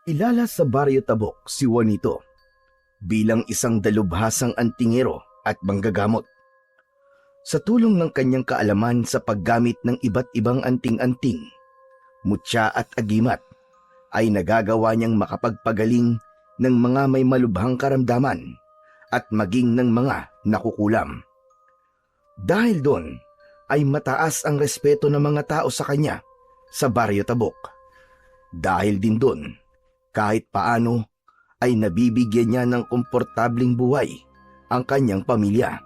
Kilala sa Baryo Tabok si Juanito bilang isang dalubhasang antingero at manggagamot. Sa tulong ng kanyang kaalaman sa paggamit ng iba't ibang anting-anting, mutya at agimat, ay nagagawa niyang makapagpagaling ng mga may malubhang karamdaman at maging ng mga nakukulam. Dahil doon ay mataas ang respeto ng mga tao sa kanya sa Baryo Tabok. Dahil din doon, kahit paano ay nabibigyan niya ng komportabling buhay ang kanyang pamilya.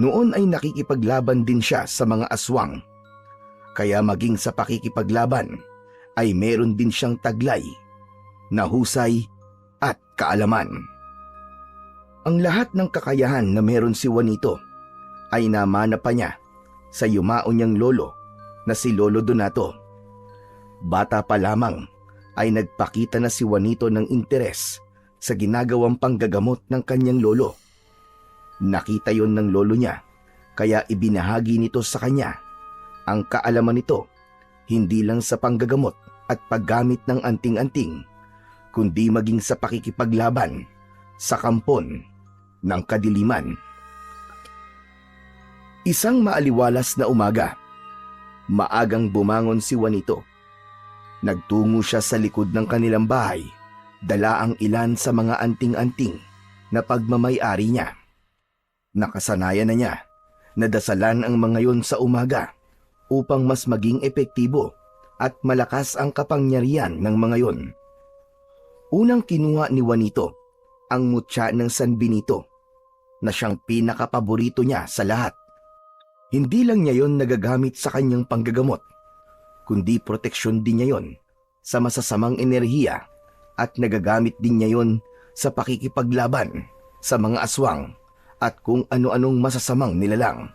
Noon ay nakikipaglaban din siya sa mga aswang, kaya maging sa pakikipaglaban ay meron din siyang taglay na husay at kaalaman. Ang lahat ng kakayahan na meron si Juanito ay namana pa niya sa yumao niyang lolo na si Lolo Donato. Bata pa lamang ay nagpakita na si Juanito ng interes sa ginagawang panggagamot ng kanyang lolo. Nakita yon ng lolo niya, kaya ibinahagi nito sa kanya ang kaalaman nito hindi lang sa panggagamot at paggamit ng anting-anting, kundi maging sa pakikipaglaban sa kampon ng kadiliman. Isang maaliwalas na umaga, maagang bumangon si Juanito. Nagtungo siya sa likod ng kanilang bahay, dala ang ilan sa mga anting-anting na pagmamay-ari niya. Nakasanayan na niya na dasalan ang mga yon sa umaga upang mas maging epektibo at malakas ang kapangyarihan ng mga yon. Unang kinuha ni Juanito ang mutya ng San Benito na siyang pinakapaborito niya sa lahat. Hindi lang niya yon nagagamit sa kanyang panggagamot, kundi proteksyon din niya yon sa masasamang enerhiya at nagagamit din niya yon sa pakikipaglaban sa mga aswang at kung ano-anong masasamang nilalang.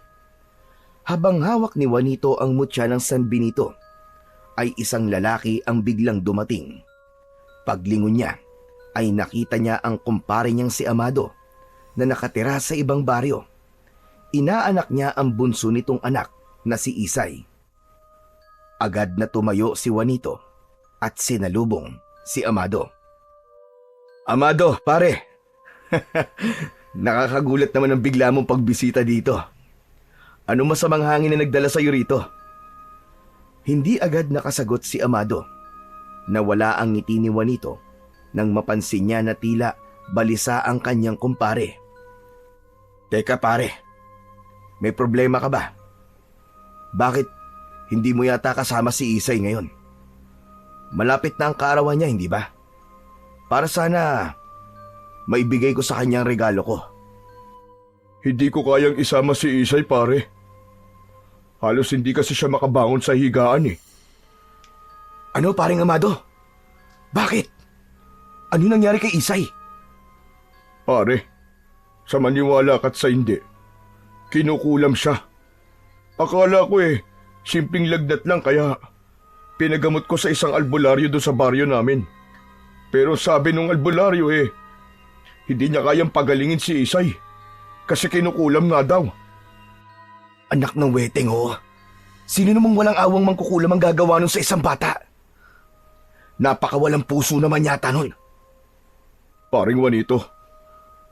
Habang hawak ni Juanito ang mutya ng San Benito, ay isang lalaki ang biglang dumating. Paglingon niya, ay nakita niya ang kumpare niyang si Amado na nakatira sa ibang baryo. Inaanak niya ang bunso nitong anak na si Isay. Agad na tumayo si Juanito at sinalubong si Amado. "Amado, pare! Nakakagulat naman ang bigla mong pagbisita dito. Ano masamang hangin na nagdala sa'yo rito?" Hindi agad nakasagot si Amado. Nawala ang ngiti ni Juanito nang mapansin niya na tila balisa ang kanyang kumpare. "Teka pare, may problema ka ba? Bakit hindi mo yata kasama si Isay ngayon? Malapit na ang kaarawan niya, hindi ba? Para sana maibigay ko sa kanyang regalo ko." "Hindi ko kayang isama si Isay, pare. Halos hindi kasi siya makabangon sa higaan eh." "Ano, paring Amado? Bakit? Ano nangyari kay Isay?" "Pare, sa maniwala ka't sa hindi, kinukulam siya. Akala ko simpleng lagnat lang kaya pinagamot ko sa isang albularyo doon sa baryo namin. Pero sabi nung albularyo hindi niya kayang pagalingin si Isay kasi kinukulam nga daw." Anak ng weteng Sino namang walang awang mangkukulam ang gagawa nun sa isang bata? Napakawalang puso naman yata nun. "Paring Juanito,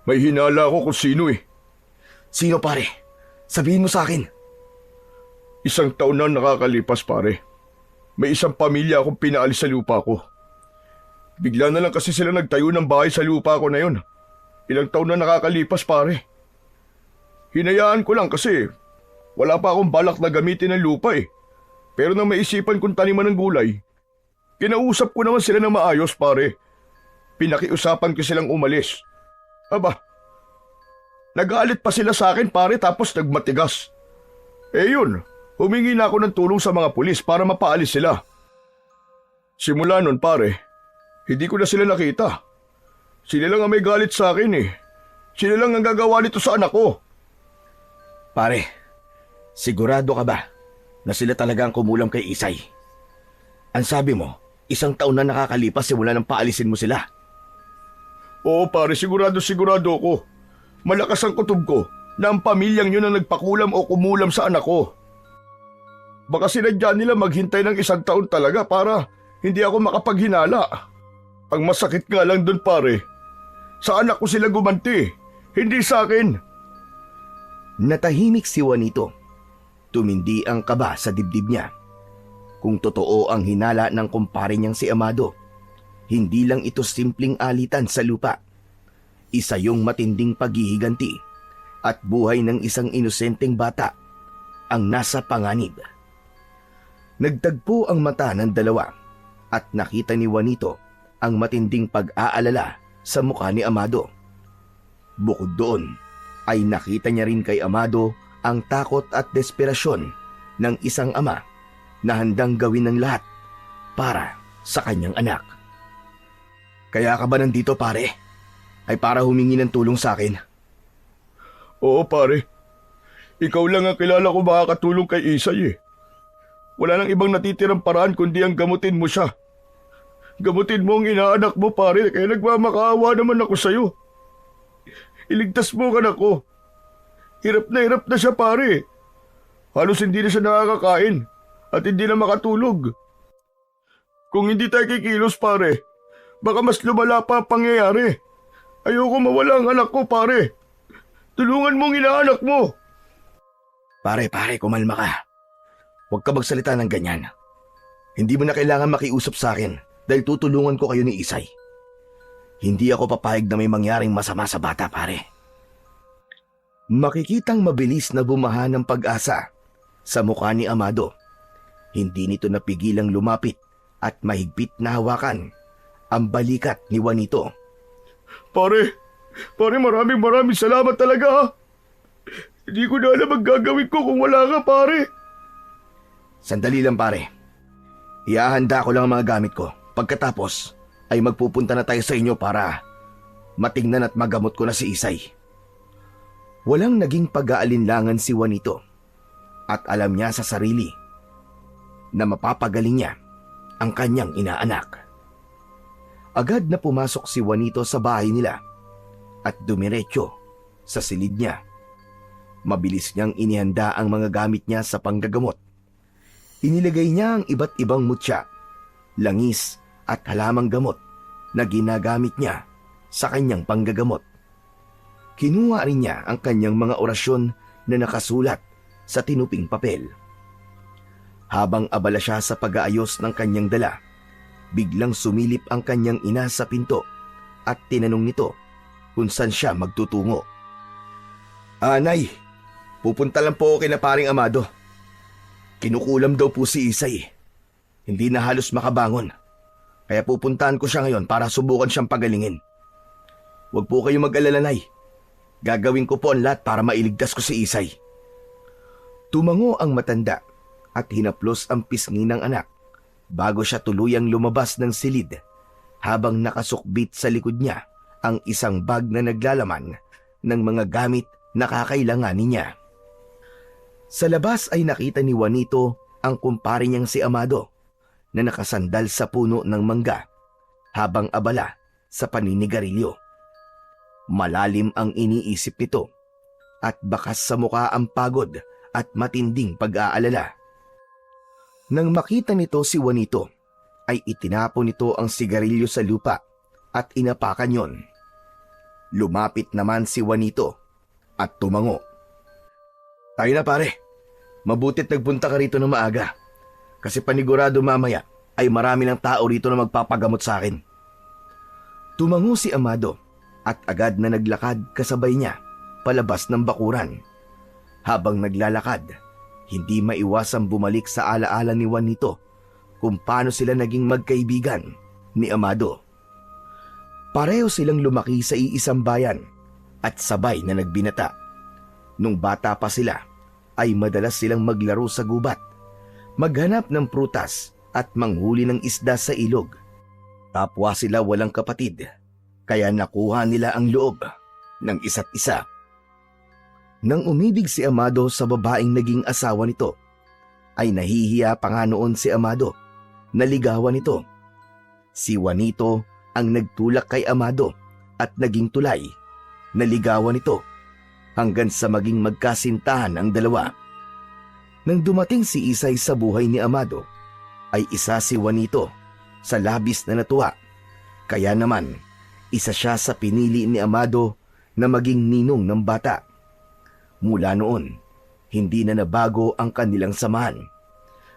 may hinala ako kung sino Sino pare? Sabihin mo sa akin." "Isang taon na nakakalipas, pare. May isang pamilya akong pinaalis sa lupa ko. Bigla na lang kasi sila nagtayo ng bahay sa lupa ko na yon. Ilang taon na nakakalipas, pare. Hinayaan ko lang kasi wala pa akong balak na gamitin ang lupa Pero nang maisipan kong taniman ng gulay, kinausap ko naman sila ng maayos, pare. Pinakiusapan ko silang umalis. Aba, nagalit pa sila sa akin, pare, tapos nagmatigas. Yun, humingi na ako ng tulong sa mga pulis para mapaalis sila. Simula nun, pare, hindi ko na sila nakita. Sila lang ang may galit sa akin Sila lang ang gagawa nito sa anak ko." Pare, sigurado ka ba na sila talaga ang kumulam kay Isay? Ang sabi mo, isang taon na nakakalipas simula nang paalisin mo sila. "Oo, pare, sigurado ko. Malakas ang kutob ko na ang pamilyang yun ang nagpakulam o kumulam sa anak ko. Baka sinadya nila maghintay ng isang taon talaga para hindi ako makapaghinala." Ang masakit nga lang doon pare, sa anak ko sila gumanti, hindi sa akin. Natahimik si Juanito. Tumindi ang kaba sa dibdib niya. Kung totoo ang hinala ng kumpare niyang si Amado, hindi lang ito simpleng alitan sa lupa. Isa yung matinding paghihiganti at buhay ng isang inosenteng bata ang nasa panganib. Nagtagpo ang mata ng dalawa at nakita ni Juanito ang matinding pag-aalala sa mukha ni Amado. Bukod doon, ay nakita niya rin kay Amado ang takot at desperasyon ng isang ama na handang gawin ng lahat para sa kanyang anak. Kaya ka ba nandito pare? Ay para humingi ng tulong sa akin? Oo pare, ikaw lang ang kilala ko makakatulong kay Isay eh. Wala nang ibang natitirang paraan kundi ang gamutin mo siya. Gamutin mo ang inaanak mo pare, kaya nagmamakaawa naman ako sa'yo. Iligtas mo ang anak ko. Hirap na siya pare. Halos hindi na siya nakakakain at hindi na makatulog. Kung hindi tayo kikilos pare, baka mas lumala pa ang pangyayari. Ayoko mawala ang anak ko pare. Tulungan mo ang inaanak mo. Pare, kumalma ka. Huwag ka magsalita ng ganyan. Hindi mo na kailangan makiusap sa akin dahil tutulungan ko kayo ni Isay. Hindi ako papayag na may mangyaring masama sa bata, pare. Makikitang mabilis na bumaha ng pag-asa sa mukha ni Amado. Hindi nito napigilang lumapit at mahigpit na hawakan ang balikat ni Juanito. Pare, maraming salamat talaga ha. Hindi ko na alam ang gagawin ko kung wala ka pare. Sandali lang pare. Iahanda ko lang ang mga gamit ko. Pagkatapos ay magpupunta na tayo sa inyo para matingnan at magamot ko na si Isay. Walang naging pag-aalinlangan si Juanito at alam niya sa sarili na mapapagaling niya ang kanyang inaanak. Agad na pumasok si Juanito sa bahay nila at dumiretso sa silid niya. Mabilis niyang inihanda ang mga gamit niya sa panggagamot. Inilagay niya ang iba't ibang mutya, langis at halamang gamot na ginagamit niya sa kanyang panggagamot. Kinuha rin niya ang kanyang mga orasyon na nakasulat sa tinuping papel. Habang abala siya sa pag-aayos ng kanyang dala, biglang sumilip ang kanyang ina sa pinto at tinanong nito kung saan siya magtutungo. Nay, pupunta lang po ako kina paring Amado. Kinukulam daw po si Isay. Hindi na halos makabangon. Kaya pupuntahan ko siya ngayon para subukan siyang pagalingin. Huwag po kayong mag-alala, Nay. Gagawin ko po ang lahat para mailigtas ko si Isay. Tumango ang matanda at hinaplos ang pisngi ng anak bago siya tuluyang lumabas ng silid habang nakasukbit sa likod niya ang isang bag na naglalaman ng mga gamit na kakailanganin niya. Sa labas ay nakita ni Juanito ang kumpare niyang si Amado na nakasandal sa puno ng mangga habang abala sa paninigarilyo. Malalim ang iniisip nito at bakas sa mukha ang pagod at matinding pag-aalala. Nang makita nito si Juanito, ay itinapon nito ang sigarilyo sa lupa at inapakan yon. Lumapit naman si Juanito at tumango. Tayo na pare, mabutit nagpunta ka rito ng maaga kasi panigurado mamaya ay marami ng tao rito na magpapagamot sa akin. Tumango si Amado at agad na naglakad kasabay niya palabas ng bakuran. Habang naglalakad, hindi maiwasang bumalik sa alaala ni Juanito kung paano sila naging magkaibigan ni Amado. Pareho silang lumaki sa iisang bayan at sabay na nagbinata. Nung bata pa sila, ay madalas silang maglaro sa gubat, maghanap ng prutas at manghuli ng isda sa ilog. Kapwa sila walang kapatid, kaya nakuha nila ang loob ng isa't isa. Nang umibig si Amado sa babaeng naging asawa nito, ay nahihiya pa nga noon si Amado na ligawan nito. Si Juanito ang nagtulak kay Amado at naging tulay na ligawan nito hanggang sa maging magkasintahan ang dalawa. Nang dumating si Isay sa buhay ni Amado, ay isa si Juanito sa labis na natuwa Kaya naman, isa siya sa pinili ni Amado na maging ninong ng bata. Mula noon, hindi na nabago ang kanilang samahan.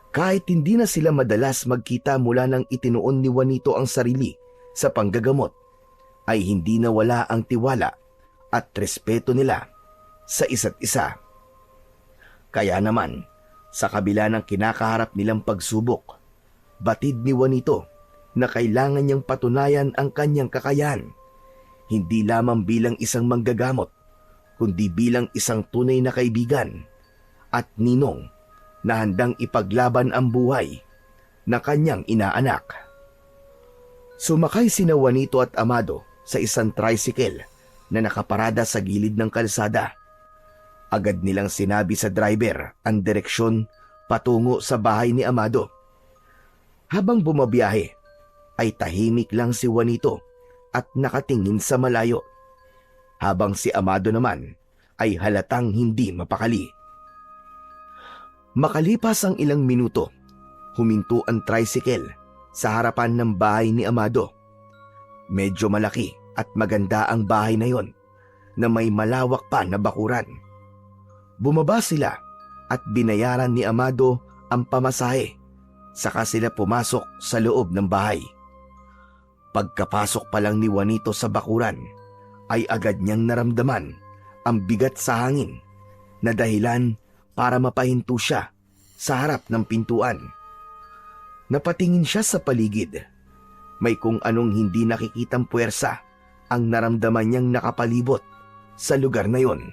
Kahit hindi na sila madalas magkita mula nang itinuon ni Juanito ang sarili sa panggagamot, ay hindi nawala ang tiwala at respeto nila sa isa't isa. Kaya naman, sa kabila ng kinakaharap nilang pagsubok, batid ni Juanito na kailangan niyang patunayan ang kanyang kakayahan, hindi lamang bilang isang manggagamot, kundi bilang isang tunay na kaibigan at ninong na handang ipaglaban ang buhay na kanyang inaanak. Sumakay sina Juanito at Amado sa isang tricycle na nakaparada sa gilid ng kalsada. Agad nilang sinabi sa driver ang direksyon patungo sa bahay ni Amado. Habang bumabiyahe, ay tahimik lang si Juanito at nakatingin sa malayo, habang si Amado naman ay halatang hindi mapakali. Makalipas ang ilang minuto, huminto ang tricycle sa harapan ng bahay ni Amado. Medyo malaki at maganda ang bahay na yon na may malawak pa na bakuran. Bumaba sila at binayaran ni Amado ang pamasahe, saka sila pumasok sa loob ng bahay. Pagkapasok pa lang ni Juanito sa bakuran, ay agad niyang naramdaman ang bigat sa hangin na dahilan para mapahinto siya sa harap ng pintuan. Napatingin siya sa paligid. May kung anong hindi nakikitang puwersa ang naramdaman niyang nakapalibot sa lugar na yon.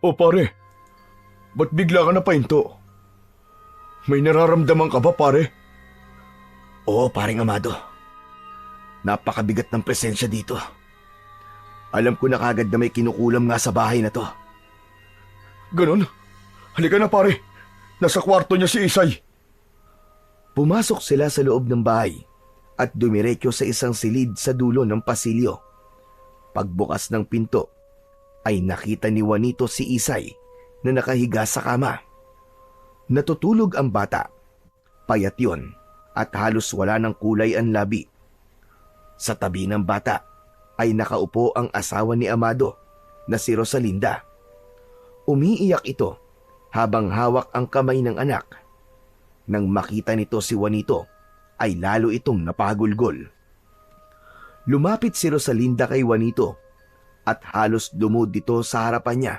O pare, ba't bigla ka napahinto? May nararamdaman ka ba pare? Oo, paring Amado. Napakabigat ng presensya dito. Alam ko na kagad na may kinukulam nga sa bahay na to. Ganon? Halika na pare, nasa kwarto niya si Isay. Pumasok sila sa loob ng bahay at dumiretso sa isang silid sa dulo ng pasilyo. Pagbukas ng pinto, ay nakita ni Juanito si Isay na nakahiga sa kama. Natutulog ang bata. Payat yon at halos wala ng kulay ang labi. Sa tabi ng bata ay nakaupo ang asawa ni Amado na si Rosalinda. Umiiyak ito habang hawak ang kamay ng anak. Nang makita nito si Juanito ay lalo itong napagulgol. Lumapit si Rosalinda kay Juanito at halos dumud dito sa harapan niya.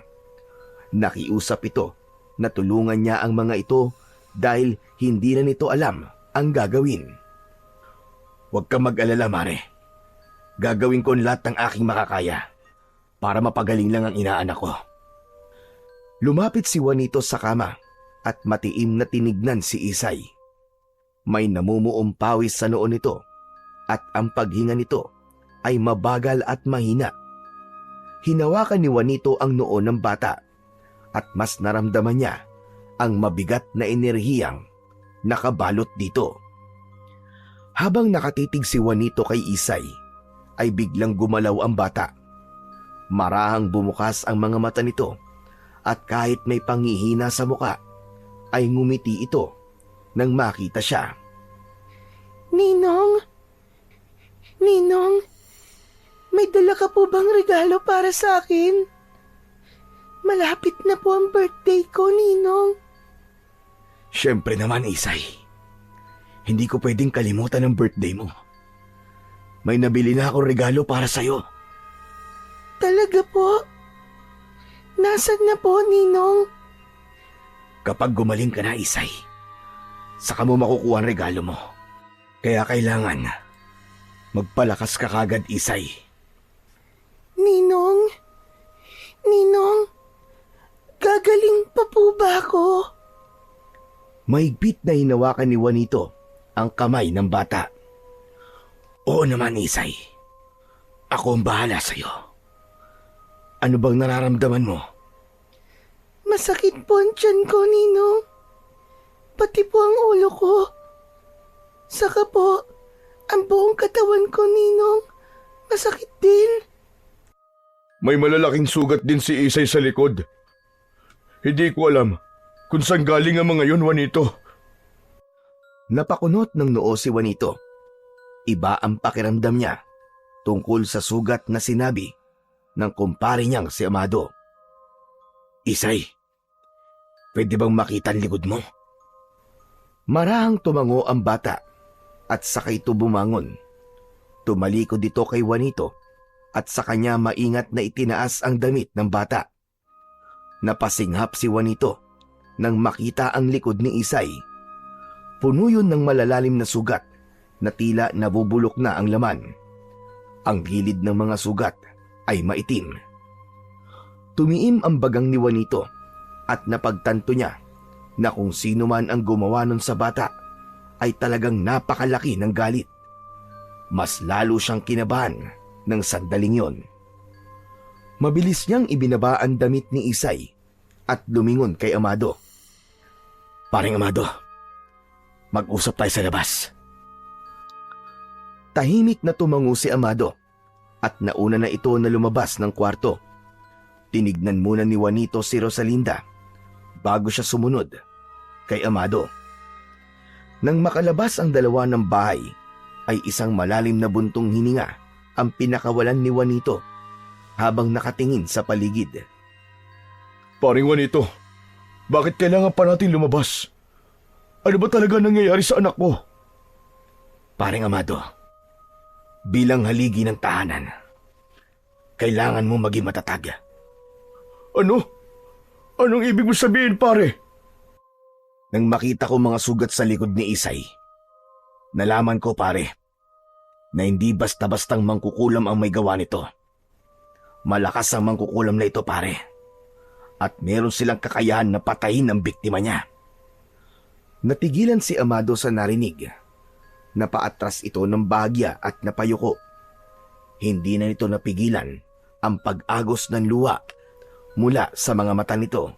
Nakiusap ito na tulungan niya ang mga ito dahil hindi na nito alam ang gagawin. Huwag kang mag-alala, Mare. Gagawin ko ang lahat ng aking makakaya para mapagaling lang ang inaanak ko. Lumapit si Juanito sa kama at matiim na tinignan si Isay. May namumuong pawis sa noo nito at ang paghinga nito ay mabagal at mahina. Hinawakan ni Juanito ang noo ng bata at mas naramdaman niya ang mabigat na enerhiyang nakabalot dito. Habang nakatitig si Juanito kay Isay, ay biglang gumalaw ang bata. Marahang bumukas ang mga mata nito at kahit may pangihina sa muka, ay ngumiti ito nang makita siya. Ninong! Ninong! May dala ka po bang regalo para sa akin? Malapit na po ang birthday ko, Ninong. Siyempre naman, Isay. Hindi ko pwedeng kalimutan ang birthday mo. May nabili na akong regalo para sa'yo. Talaga po? Nasaan na po, Ninong? Kapag gumaling ka na, Isay, saka mo makukuha ang regalo mo. Kaya kailangan magpalakas ka kagad, Isay. Ninong? Ninong? Gagaling pa po ba ako? Mahigpit na hinawakan ni Juanito ang kamay ng bata. Oo naman, Isay. Ako ang bahala sa'yo. Ano bang nararamdaman mo? Masakit po ang tiyan ko, Ninong. Pati po ang ulo ko. Saka po, ang buong katawan ko, Ninong. Masakit din. May malalaking sugat din si Isay sa likod. Hindi ko alam kung saan galing ang mga yun, Juanito. Napakunot ng noo si Juanito. Iba ang pakiramdam niya tungkol sa sugat na sinabi ng kumpare niyang si Amado. Isay, pwede bang makita ang likod mo? Marahang tumango ang bata at saka ito bumangon. Tumalikod dito kay Juanito at sa kanya maingat na itinaas ang damit ng bata. Napasinghap si Juanito nang makita ang likod ni Isay. Puno yun ng malalalim na sugat na tila nabubulok na ang laman. Ang gilid ng mga sugat ay maitim. Tumiim ang bagang ni Juanito at napagtanto niya na kung sino man ang gumawa nun sa bata ay talagang napakalaki ng galit. Mas lalo siyang kinabahan ng sandaling yon. Mabilis niyang ibinaba ang damit ni Isay at lumingon kay Amado. Paring Amado, mag-usap tayo sa labas. Tahimik na tumango si Amado at nauna na ito na lumabas ng kwarto. Tinignan muna ni Juanito si Rosalinda bago siya sumunod kay Amado. Nang makalabas ang dalawa ng bahay, ay isang malalim na buntong hininga ang pinakawalan ni Juanito habang nakatingin sa paligid. Paring Juanito, bakit kailangan pa natin lumabas? Ano ba talaga nangyayari sa anak ko? Paring Amado, bilang haligi ng tahanan, kailangan mo maging matatag. Ano? Anong ibig mo sabihin, pare? Nang makita ko mga sugat sa likod ni Isay, nalaman ko, pare, na hindi basta-bastang mangkukulam ang may gawa nito. Malakas ang mangkukulam na ito, pare. At meron silang kakayahan na patayin ang biktima niya. Natigilan si Amado sa narinig. Napaatras ito ng bahagya at napayuko. Hindi na nito napigilan ang pag-agos ng luha mula sa mga mata nito.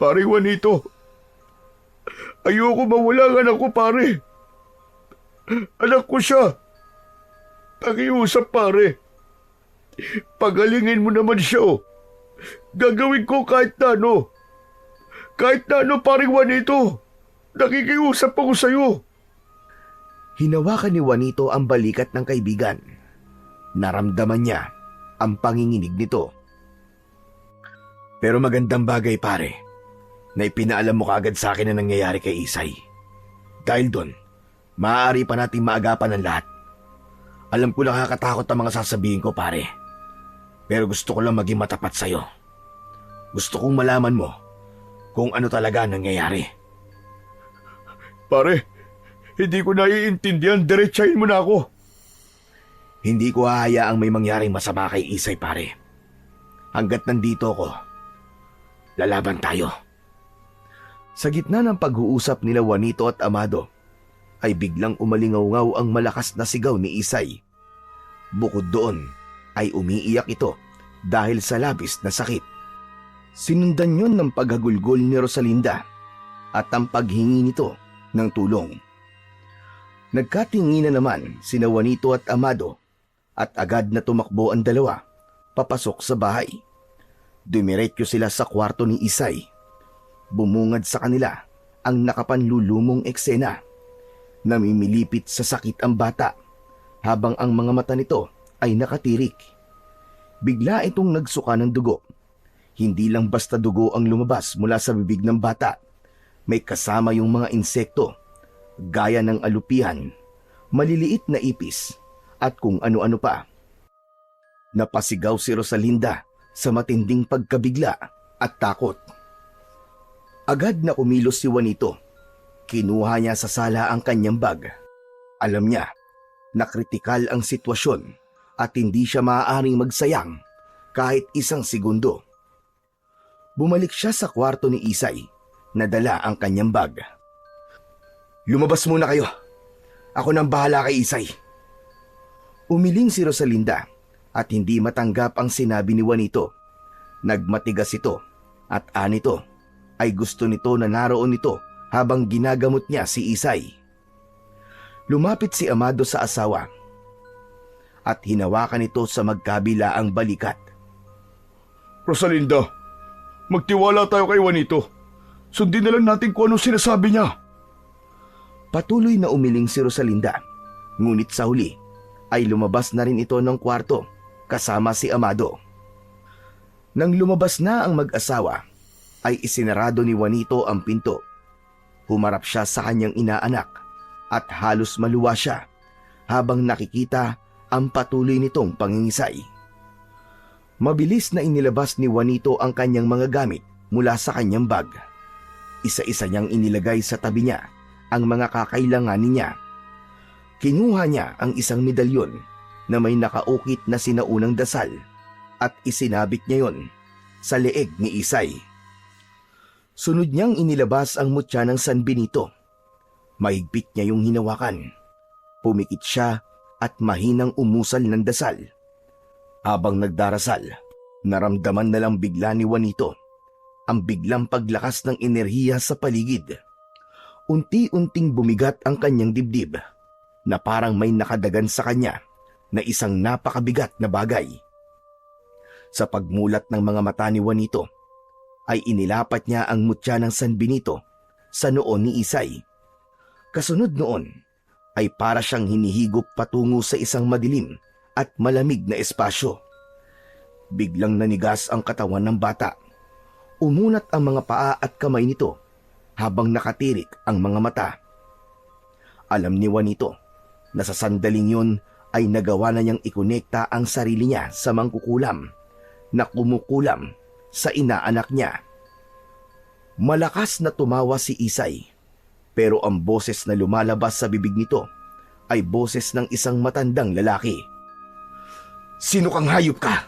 Pare Juanito, ayoko mawala ang anak ko, pare. Anak ko siya. Pakiusap, pare. Pagalingin mo naman siya. Gagawin ko kahit na ano. Kahit na ano, pare Juanito. Nakikiusap ako sa'yo. Hinawakan ni Juanito ang balikat ng kaibigan. Naramdaman niya ang panginginig nito. Pero magandang bagay, pare, na ipinaalam mo kaagad sa akin na nangyayari kay Isay. Dahil doon, maaari pa nating maagapan ang lahat. Alam ko nakakatakot ang mga sasabihin ko, pare. Pero gusto ko lang maging matapat sa'yo. Gusto kong malaman mo kung ano talaga nangyayari. Pare, hindi ko naiintindihan. Diretsahin mo na ako. Hindi ko hahayaang may mangyaring masama kay Isay, pare. Hanggat nandito ko, lalaban tayo. Sa gitna ng pag-uusap nila Juanito at Amado, ay biglang umalingaw-ngaw ang malakas na sigaw ni Isay. Bukod doon, ay umiiyak ito dahil sa labis na sakit. Sinundan yon ng paghagulgol ni Rosalinda at ang paghingi nito ng tulong. Nagkatinginan naman sina Juanito at Amado at agad na tumakbo ang dalawa papasok sa bahay. Dumiretso sila sa kwarto ni Isay. Bumungad sa kanila ang nakapanlulumong eksena. Namimilipit sa sakit ang bata habang ang mga mata nito ay nakatirik. Bigla itong nagsuka ng dugo. Hindi lang basta dugo ang lumabas mula sa bibig ng bata. May kasama yung mga insekto, gaya ng alupihan, maliliit na ipis, at kung ano-ano pa. Napasigaw si Rosalinda sa matinding pagkabigla at takot. Agad na kumilos si Juanito. Kinuha niya sa sala ang kanyang bag. Alam niya na kritikal ang sitwasyon at hindi siya maaaring magsayang kahit isang segundo. Bumalik siya sa kwarto ni Isay na dala ang kanyang bag. Lumabas muna kayo. Ako nang bahala kay Isay. Umiling si Rosalinda at hindi matanggap ang sinabi ni Juanito. Nagmatigas ito at anito ay gusto nito na naroon ito habang ginagamot niya si Isay. Lumapit si Amado sa asawa at hinawakan ito sa magkabilaang balikat. Rosalinda, magtiwala tayo kay Juanito. Sundin na lang natin kung anong sinasabi niya. Patuloy na umiling si Rosalinda Ngunit sa huli ay lumabas na rin ito ng kwarto kasama si Amado. Nang lumabas na ang mag-asawa, ay isinarado ni Juanito ang pinto. Humarap siya sa kanyang inaanak at halos maluwa siya habang nakikita ang patuloy nitong pangingisay. Mabilis na inilabas ni Juanito ang kanyang mga gamit mula sa kanyang bag. Isa-isa niyang inilagay sa tabi niya ang mga kakailanganin niya. Kinuha niya ang isang medalyon na may nakaukit na sinaunang dasal at isinabit niya yon sa leeg ni Isay. Sunod niyang inilabas ang mutya ng San Benito. Mahigpit niya yung hinawakan. Pumikit siya at mahinang umusal ng dasal. Habang nagdarasal, naramdaman na lang bigla ni Juanito ang biglang paglakas ng enerhiya sa paligid. Unti-unting bumigat ang kanyang dibdib na parang may nakadagan sa kanya na isang napakabigat na bagay. Sa pagmulat ng mga mata ni Juanito, ay inilapat niya ang mutya ng San Benito sa noo ni Isay. Kasunod noon ay para siyang hinihigop patungo sa isang madilim at malamig na espasyo. Biglang nanigas ang katawan ng bata. Umunat ang mga paa at kamay nito habang nakatirik ang mga mata. Alam ni Juanito na sa sandaling yun ay nagawa na niyang ikonekta ang sarili niya sa mangkukulam na kumukulam sa inaanak niya. Malakas na tumawa si Isay, pero ang boses na lumalabas sa bibig nito ay boses ng isang matandang lalaki. "Sino kang hayop ka?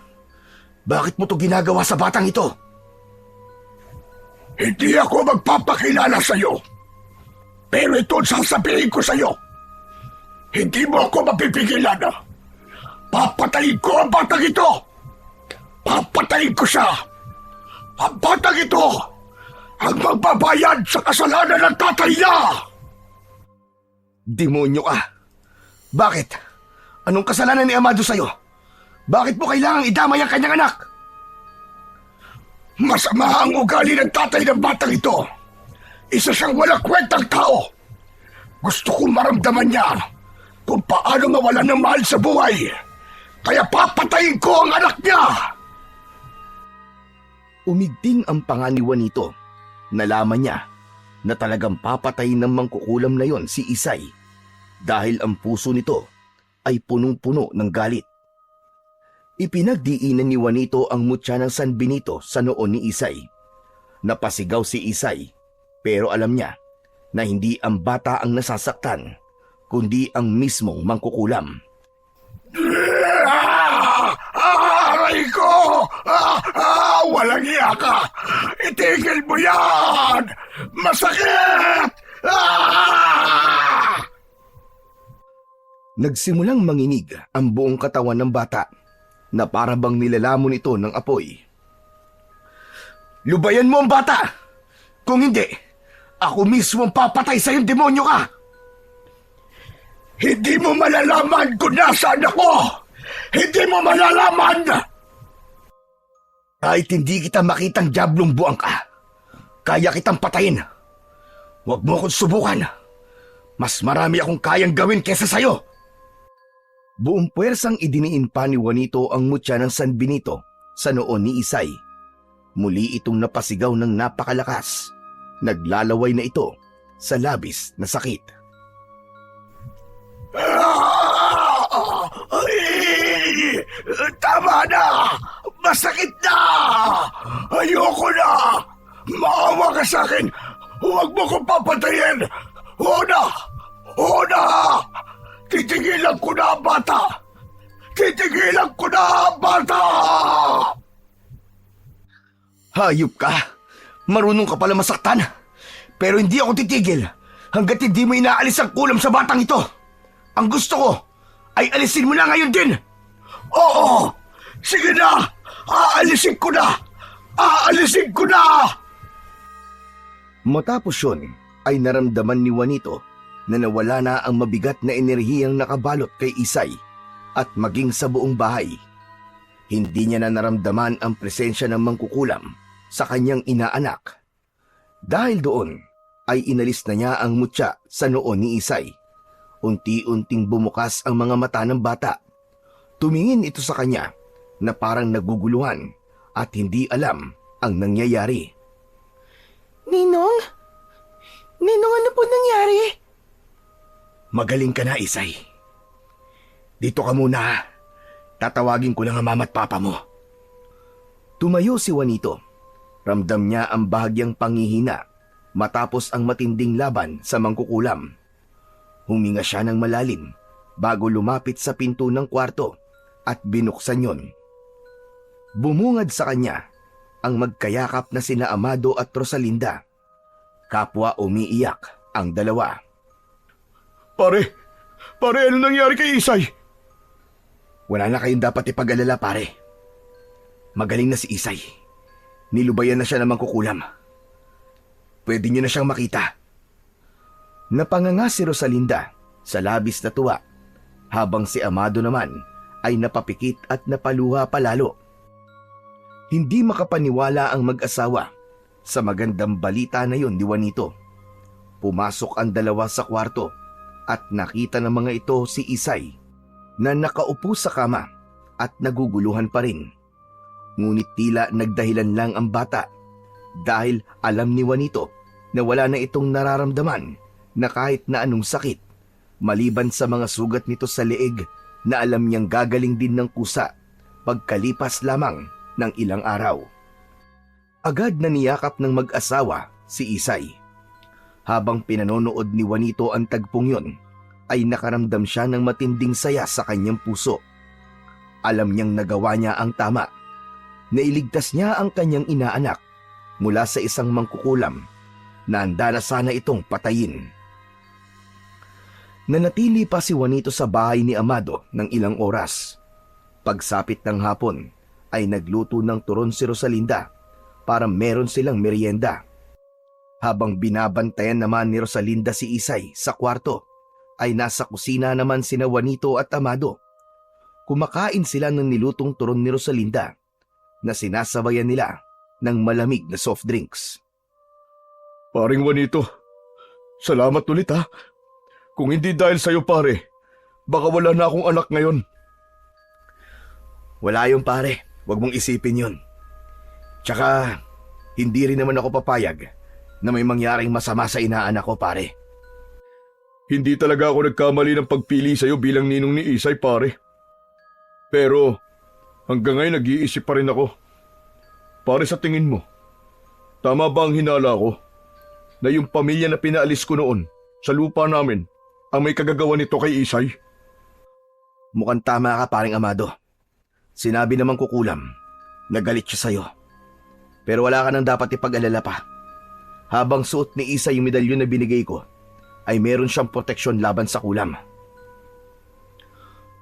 Bakit mo to ginagawa sa batang ito?" Hindi ako magpapakilala sa'yo. Pero ito ang sasabihin ko sa'yo. Hindi mo ako mapipigilan. Papatayin ko ang batang ito. Papatayin ko siya. Ang batang ito ang magbabayad sa kasalanan ng tatay niya. Demonyo ka! Bakit? Anong kasalanan ni Amado sa'yo? Bakit mo kailangang idamay ang kanyang anak? Masama ang ugali ng tatay ng batang ito. Isa siyang walang kwentang tao. Gusto kong maramdaman niya kung paano mawalan ng mahal sa buhay. Kaya papatayin ko ang anak niya. Umigting ang panga ni Juanito. Nalaman niya na talagang papatayin ng mangkukulam na yon si Isay dahil ang puso nito ay punong-puno ng galit. Ipinagdiinan ni Juanito ang mutya ng San Benito sa noo ni Isay. Napasigaw si Isay, pero alam niya na hindi ang bata ang nasasaktan, kundi ang mismong mangkukulam. Aray ko! Walang iya ka! Itigil mo yan! Masakit! Nagsimulang manginig ang buong katawan ng bata na para bang nilalamon ito ng apoy. "Lubayan mo ang bata! Kung hindi, ako mismo ang papatay sa'yo, demonyo ka!" Hindi mo malalaman kung nasaan ako! Hindi mo malalaman! Kahit hindi kita makitang diablong buwang ka, kaya kitang patayin. Huwag mo akong subukan. Mas marami akong kayang gawin kesa sa'yo. Buong puwersang idiniin pa ni Juanito ang mutya ng San Benito sa noo ni Isay. Muli itong napasigaw ng napakalakas. Naglalaway na ito sa labis na sakit. Ay! Tama na! Masakit na! Ayoko na! Maawa ka sa akin! Huwag mo kong papatayin! Oo na! Oo na! Titigilan ko na ang bata! Titigilan ko na ang bata! Hayop ka! Marunong ka pala masaktan! Pero hindi ako titigil hanggat hindi mo inaalis ang kulam sa batang ito! Ang gusto ko ay alisin mo na ngayon din! Oo! Sige na! Aalisin ko na! Aalisin ko na! Matapos yun ay naramdaman ni Juanito na nawala na ang mabigat na enerhiyang nakabalot kay Isay at maging sa buong bahay. Hindi niya na naramdaman ang presensya ng mangkukulam sa kanyang inaanak. Dahil doon ay inalis na niya ang mutya sa noo ni Isay. unti-unting bumukas ang mga mata ng bata. Tumingin ito sa kanya na parang naguguluhan at hindi alam ang nangyayari. Ninong? Ninong, ano po nangyari? Magaling ka na, Isay. Dito ka muna. Tatawagin ko lang ang mama at papa mo. Tumayo si Juanito. Ramdam niya ang bahagyang panghihina matapos ang matinding laban sa mangkukulam. Huminga siya ng malalim bago lumapit sa pinto ng kwarto at binuksan yon. Bumungad sa kanya ang magkayakap na sina Amado at Rosalinda. Kapwa umiiyak ang dalawa. Pare, ano nangyari kay Isay? Wala na kayong dapat ipag-alala, pare. Magaling na si Isay. Nilubayan na siya ng mangkukulam. Pwede niyo na siyang makita. Napanganga si Rosalinda sa labis na tuwa, habang si Amado naman ay napapikit at napaluha palalo. Hindi makapaniwala ang mag-asawa sa magandang balita na yon ni Juanito. Pumasok ang dalawa sa kwarto at nakita ng mga ito si Isay na nakaupo sa kama at naguguluhan pa rin. Ngunit tila nagdahilan lang ang bata dahil alam ni Juanito na wala na itong nararamdaman na kahit na anong sakit maliban sa mga sugat nito sa leeg na alam niyang gagaling din ng kusa pagkalipas lamang ng ilang araw. Agad na niyakap ng mag-asawa si Isay. Habang pinanonood ni Juanito ang tagpong yon, ay nakaramdam siya ng matinding saya sa kanyang puso. Alam niyang nagawa niya ang tama. Nailigtas niya ang kanyang inaanak mula sa isang mangkukulam na handa na sana itong patayin. Nanatili pa si Juanito sa bahay ni Amado ng ilang oras. Pagsapit ng hapon ay nagluto ng turon si Rosalinda para meron silang merienda. Habang binabantayan naman ni Rosalinda si Isay sa kwarto, ay nasa kusina naman sina Juanito at Amado. Kumakain sila ng nilutong turon ni Rosalinda na sinasabayan nila ng malamig na soft drinks. Paring Juanito, salamat ulit ha. Kung hindi dahil sa'yo pare, baka wala na akong anak ngayon. Wala yung pare, wag mong isipin yun. Tsaka, hindi rin naman ako papayag na may mangyaring masama sa inaanak ko, pare. Hindi talaga ako nagkamali ng pagpili sa'yo bilang ninong ni Isay, pare. Pero hanggang ngayon nag-iisip pa rin ako. Pare, sa tingin mo, tama ba ang hinala ko na yung pamilya na pinaalis ko noon sa lupa namin ang may kagagawa nito kay Isay? Mukhang tama ka, paring Amado. Sinabi naman kukulam, nagalit siya sa'yo. Pero wala ka nang dapat ipag-alala pa. Habang suot ni Isay yung medalyon na binigay ko, ay meron siyang proteksyon laban sa kulam.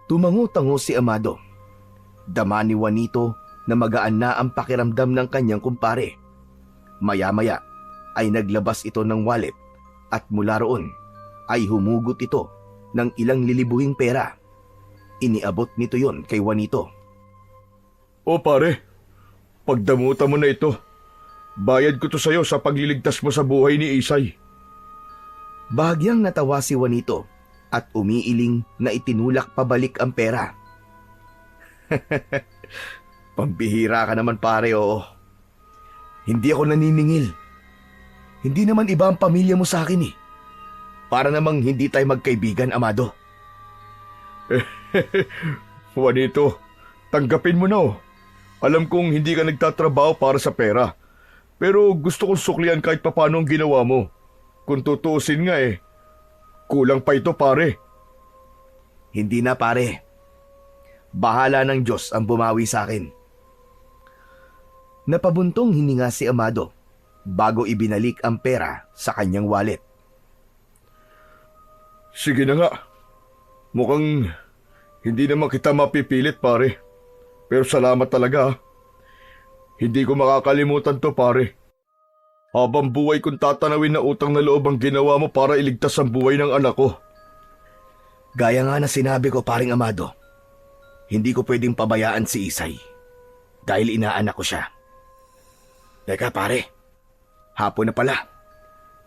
Tumango-tango si Amado. Dama ni Juanito na magaan na ang pakiramdam ng kanyang kumpare. Maya-maya ay naglabas ito ng wallet at mula roon ay humugot ito ng ilang lilibuhing pera. Iniabot nito yon kay Juanito. O pare, pagdamutan mo na ito. Bayad ko to sa'yo sa pagliligtas mo sa buhay ni Isay. Bahagyang natawa si Juanito at umiiling na itinulak pabalik ang pera. Pambihira ka naman, pare, oo. Hindi ako naniningil. Hindi naman iba ang pamilya mo sa akin eh. Para namang hindi tayo magkaibigan, Amado. Juanito, tanggapin mo na oh. Alam kong hindi ka nagtatrabaho para sa pera. Pero gusto kong suklian kahit papano ang ginawa mo. Kung tutuusin nga kulang pa ito, pare. Hindi na, pare. Bahala ng Diyos ang bumawi sa akin. Napabuntong hininga si Amado bago ibinalik ang pera sa kanyang wallet. Sige na nga. Mukhang hindi naman kita mapipilit, pare. Pero salamat talaga ha. Hindi ko makakalimutan to, pare. Habang buhay kong tatanawin na utang na loob ang ginawa mo para iligtas ang buhay ng anak ko. Gaya nga na sinabi ko, paring Amado, hindi ko pwedeng pabayaan si Isay dahil inaanak ko siya. Teka, pare, hapon na pala.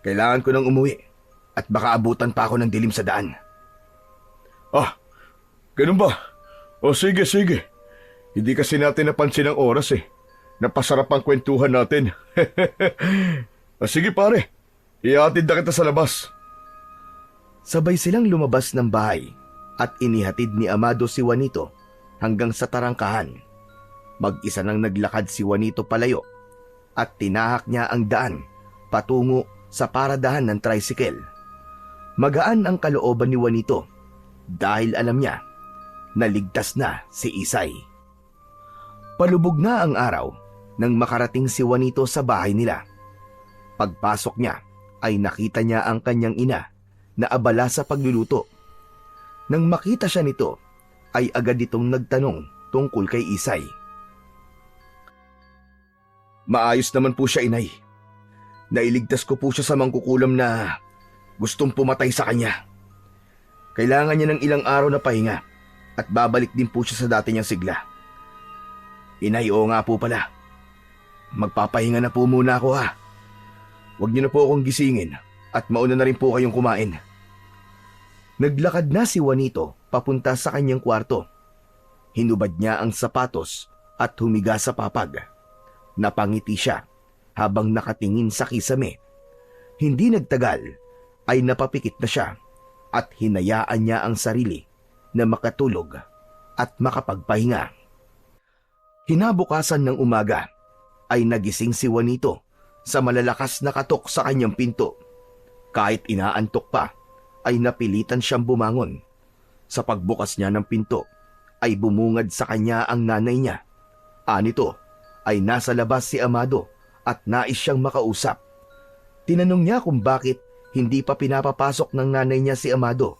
Kailangan ko nang umuwi at baka abutan pa ako ng dilim sa daan. Ah, ganun ba? O sige, sige. Hindi kasi natin napansin ang oras eh. Napasarap ang kwentuhan natin. Sige pare, ihatid na kita sa labas. Sabay silang lumabas ng bahay at inihatid ni Amado si Juanito hanggang sa tarangkahan. Mag-isa nang naglakad si Juanito palayo at tinahak niya ang daan patungo sa paradahan ng tricycle. Magaan ang kalooban ni Juanito dahil alam niya na ligtas na si Isay. Palubog na ang araw nang makarating si Juanito sa bahay nila. Pagpasok niya ay nakita niya ang kanyang ina na abala sa pagluluto. Nang makita siya nito, ay agad itong nagtanong tungkol kay Isay. Maayos naman po siya, inay. Nailigtas ko po siya sa mangkukulam na gustong pumatay sa kanya. Kailangan niya ng ilang araw na pahinga at babalik din po siya sa dati niyang sigla. Inay, oo nga po pala. Magpapahinga na po muna ako ha. Huwag niyo na po akong gisingin at mauna na rin po kayong kumain. Naglakad na si Juanito papunta sa kanyang kwarto. Hinubad niya ang sapatos at humiga sa papag. Napangiti siya habang nakatingin sa kisame. Hindi nagtagal ay napapikit na siya at hinayaan niya ang sarili na makatulog at makapagpahinga. Kinabukasan ng umaga ay nagising si Juanito sa malalakas na katok sa kanyang pinto. Kahit inaantok pa, ay napilitan siyang bumangon. Sa pagbukas niya ng pinto, ay bumungad sa kanya ang nanay niya. Anito ay nasa labas si Amado at nais siyang makausap. Tinanong niya kung bakit hindi pa pinapapasok ng nanay niya si Amado.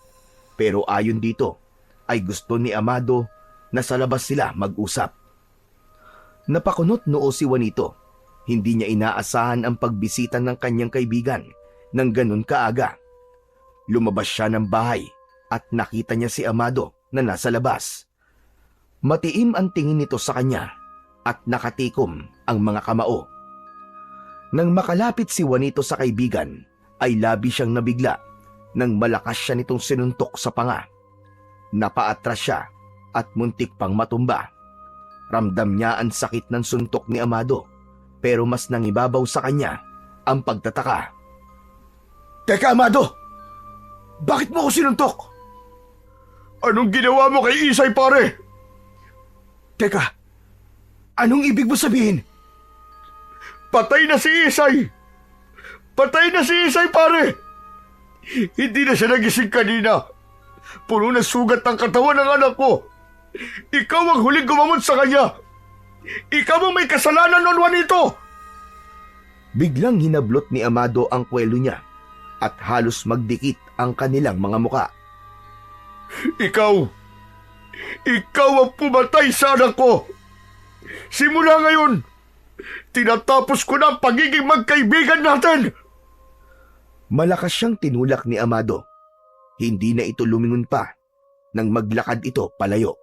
Pero ayon dito, ay gusto ni Amado na sa labas sila mag-usap. Napakunot noo si Juanito. Hindi niya inaasahan ang pagbisita ng kanyang kaibigan ng ganun kaaga. Lumabas siya ng bahay at nakita niya si Amado na nasa labas. Matiim ang tingin nito sa kanya at nakatikom ang mga kamao. Nang makalapit si Juanito sa kaibigan, ay labi siyang nabigla nang malakas siya nitong sinuntok sa panga. Napaatras siya at muntik pang matumba. Ramdam niya ang sakit ng suntok ni Amado, pero mas nangibabaw sa kanya ang pagtataka. Teka, Amado! Bakit mo ako sinuntok? Anong ginawa mo kay Isay, pare? Teka, anong ibig mo sabihin? Patay na si Isay! Patay na si Isay, pare! Hindi na siya nagising kanina. Puro na sugat ang katawan ng anak ko. Ikaw ang huling gumamot sa kanya. Ikaw ang may kasalanan noon, Juanito! Biglang hinablot ni Amado ang kwelo niya at halos magdikit ang kanilang mga muka. Ikaw ang pumatay sa anak ko. Simula ngayon, tinatapos ko na ang pagiging magkaibigan natin. Malakas siyang tinulak ni Amado. Hindi na ito lumingon pa nang maglakad ito palayo.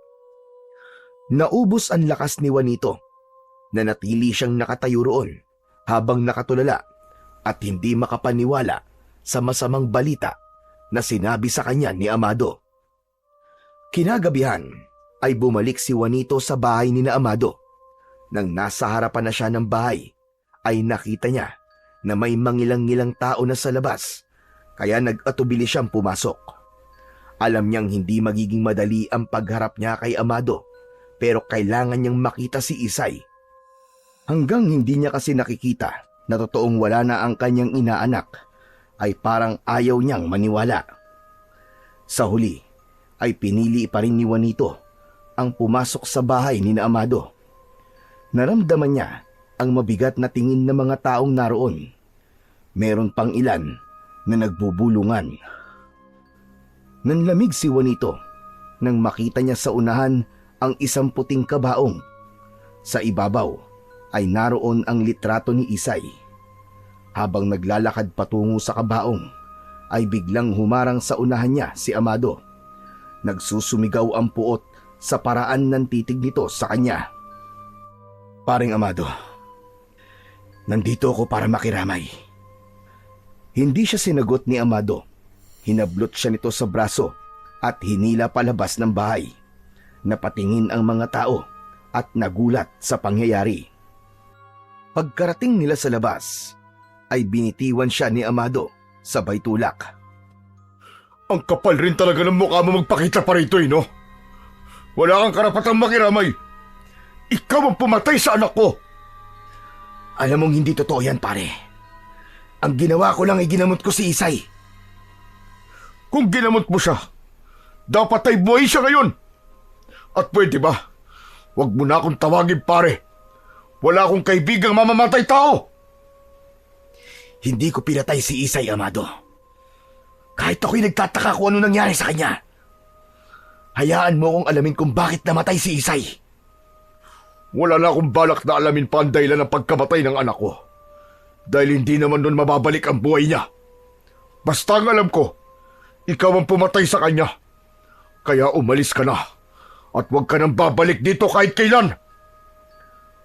Naubos ang lakas ni Juanito. Nanatili siyang nakatayo roon habang nakatulala at hindi makapaniwala sa masamang balita na sinabi sa kanya ni Amado. Kinagabihan ay bumalik si Juanito sa bahay ni na Amado. Nang nasa harapan na siya ng bahay, ay nakita niya na may mangilang-ngilang tao na sa labas, kaya nag-atubili siyang pumasok. Alam niyang hindi magiging madali ang pagharap niya kay Amado, pero kailangan niyang makita si Isay. Hanggang hindi niya kasi nakikita na totoong wala na ang kanyang inaanak, ay parang ayaw niyang maniwala. Sa huli, ay pinili pa rin ni Juanito ang pumasok sa bahay ni na Amado. Naramdaman niya ang mabigat na tingin ng mga taong naroon. Meron pang ilan na nagbubulungan. Nanlamig si Juanito nang makita niya sa unahan ang isang puting kabaong. Sa ibabaw ay naroon ang litrato ni Isay. Habang naglalakad patungo sa kabaong, ay biglang humarang sa unahan niya si Amado. Nagsusumigaw ang puot sa paraan ng titig nito sa kanya. Paring Amado, nandito ako para makiramay. Hindi siya sinagot ni Amado. Hinablot siya nito sa braso at hinila palabas ng bahay. Napatingin ang mga tao at nagulat sa pangyayari. Pagkarating nila sa labas, ay binitiwan siya ni Amado sabay tulak. Ang kapal rin talaga ng mukha mo magpakita pa rito no? Wala kang karapatang makiramay. Ikaw ang pumatay sa anak ko. Alam mong hindi totoo yan, pare. Ang ginawa ko lang ay ginamot ko si Isay. Kung ginamot mo siya, dapat ay buhay siya ngayon. At pwede ba, wag mo na akong tawagin pare. Wala akong kaibigang mamamatay tao. Hindi ko pinatay si Isay, Amado. Kahit ako'y nagtataka kung ano nangyari sa kanya. Hayaan mo kong alamin kung bakit namatay si Isay. Wala na akong balak na alamin pa ang dahilan ng pagkamatay ng anak ko. Dahil hindi naman nun mababalik ang buhay niya. Basta ang alam ko, ikaw ang pumatay sa kanya. Kaya umalis ka na at huwag ka nang babalik dito kahit kailan.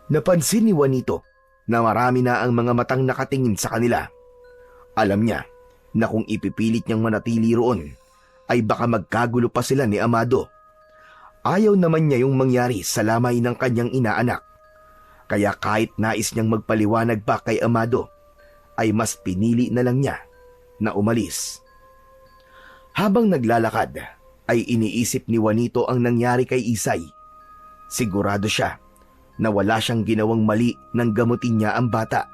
Napansin ni Juanito na marami na ang mga matang nakatingin sa kanila. Alam niya na kung ipipilit niyang manatili roon, ay baka magkagulo pa sila ni Amado. Ayaw naman niya yung mangyari sa lamay ng kanyang inaanak. Kaya kahit nais niyang magpaliwanag pa kay Amado, ay mas pinili na lang niya na umalis. Habang naglalakad, ay iniisip ni Juanito ang nangyari kay Isay. Sigurado siya na wala siyang ginawang mali nang gamutin niya ang bata.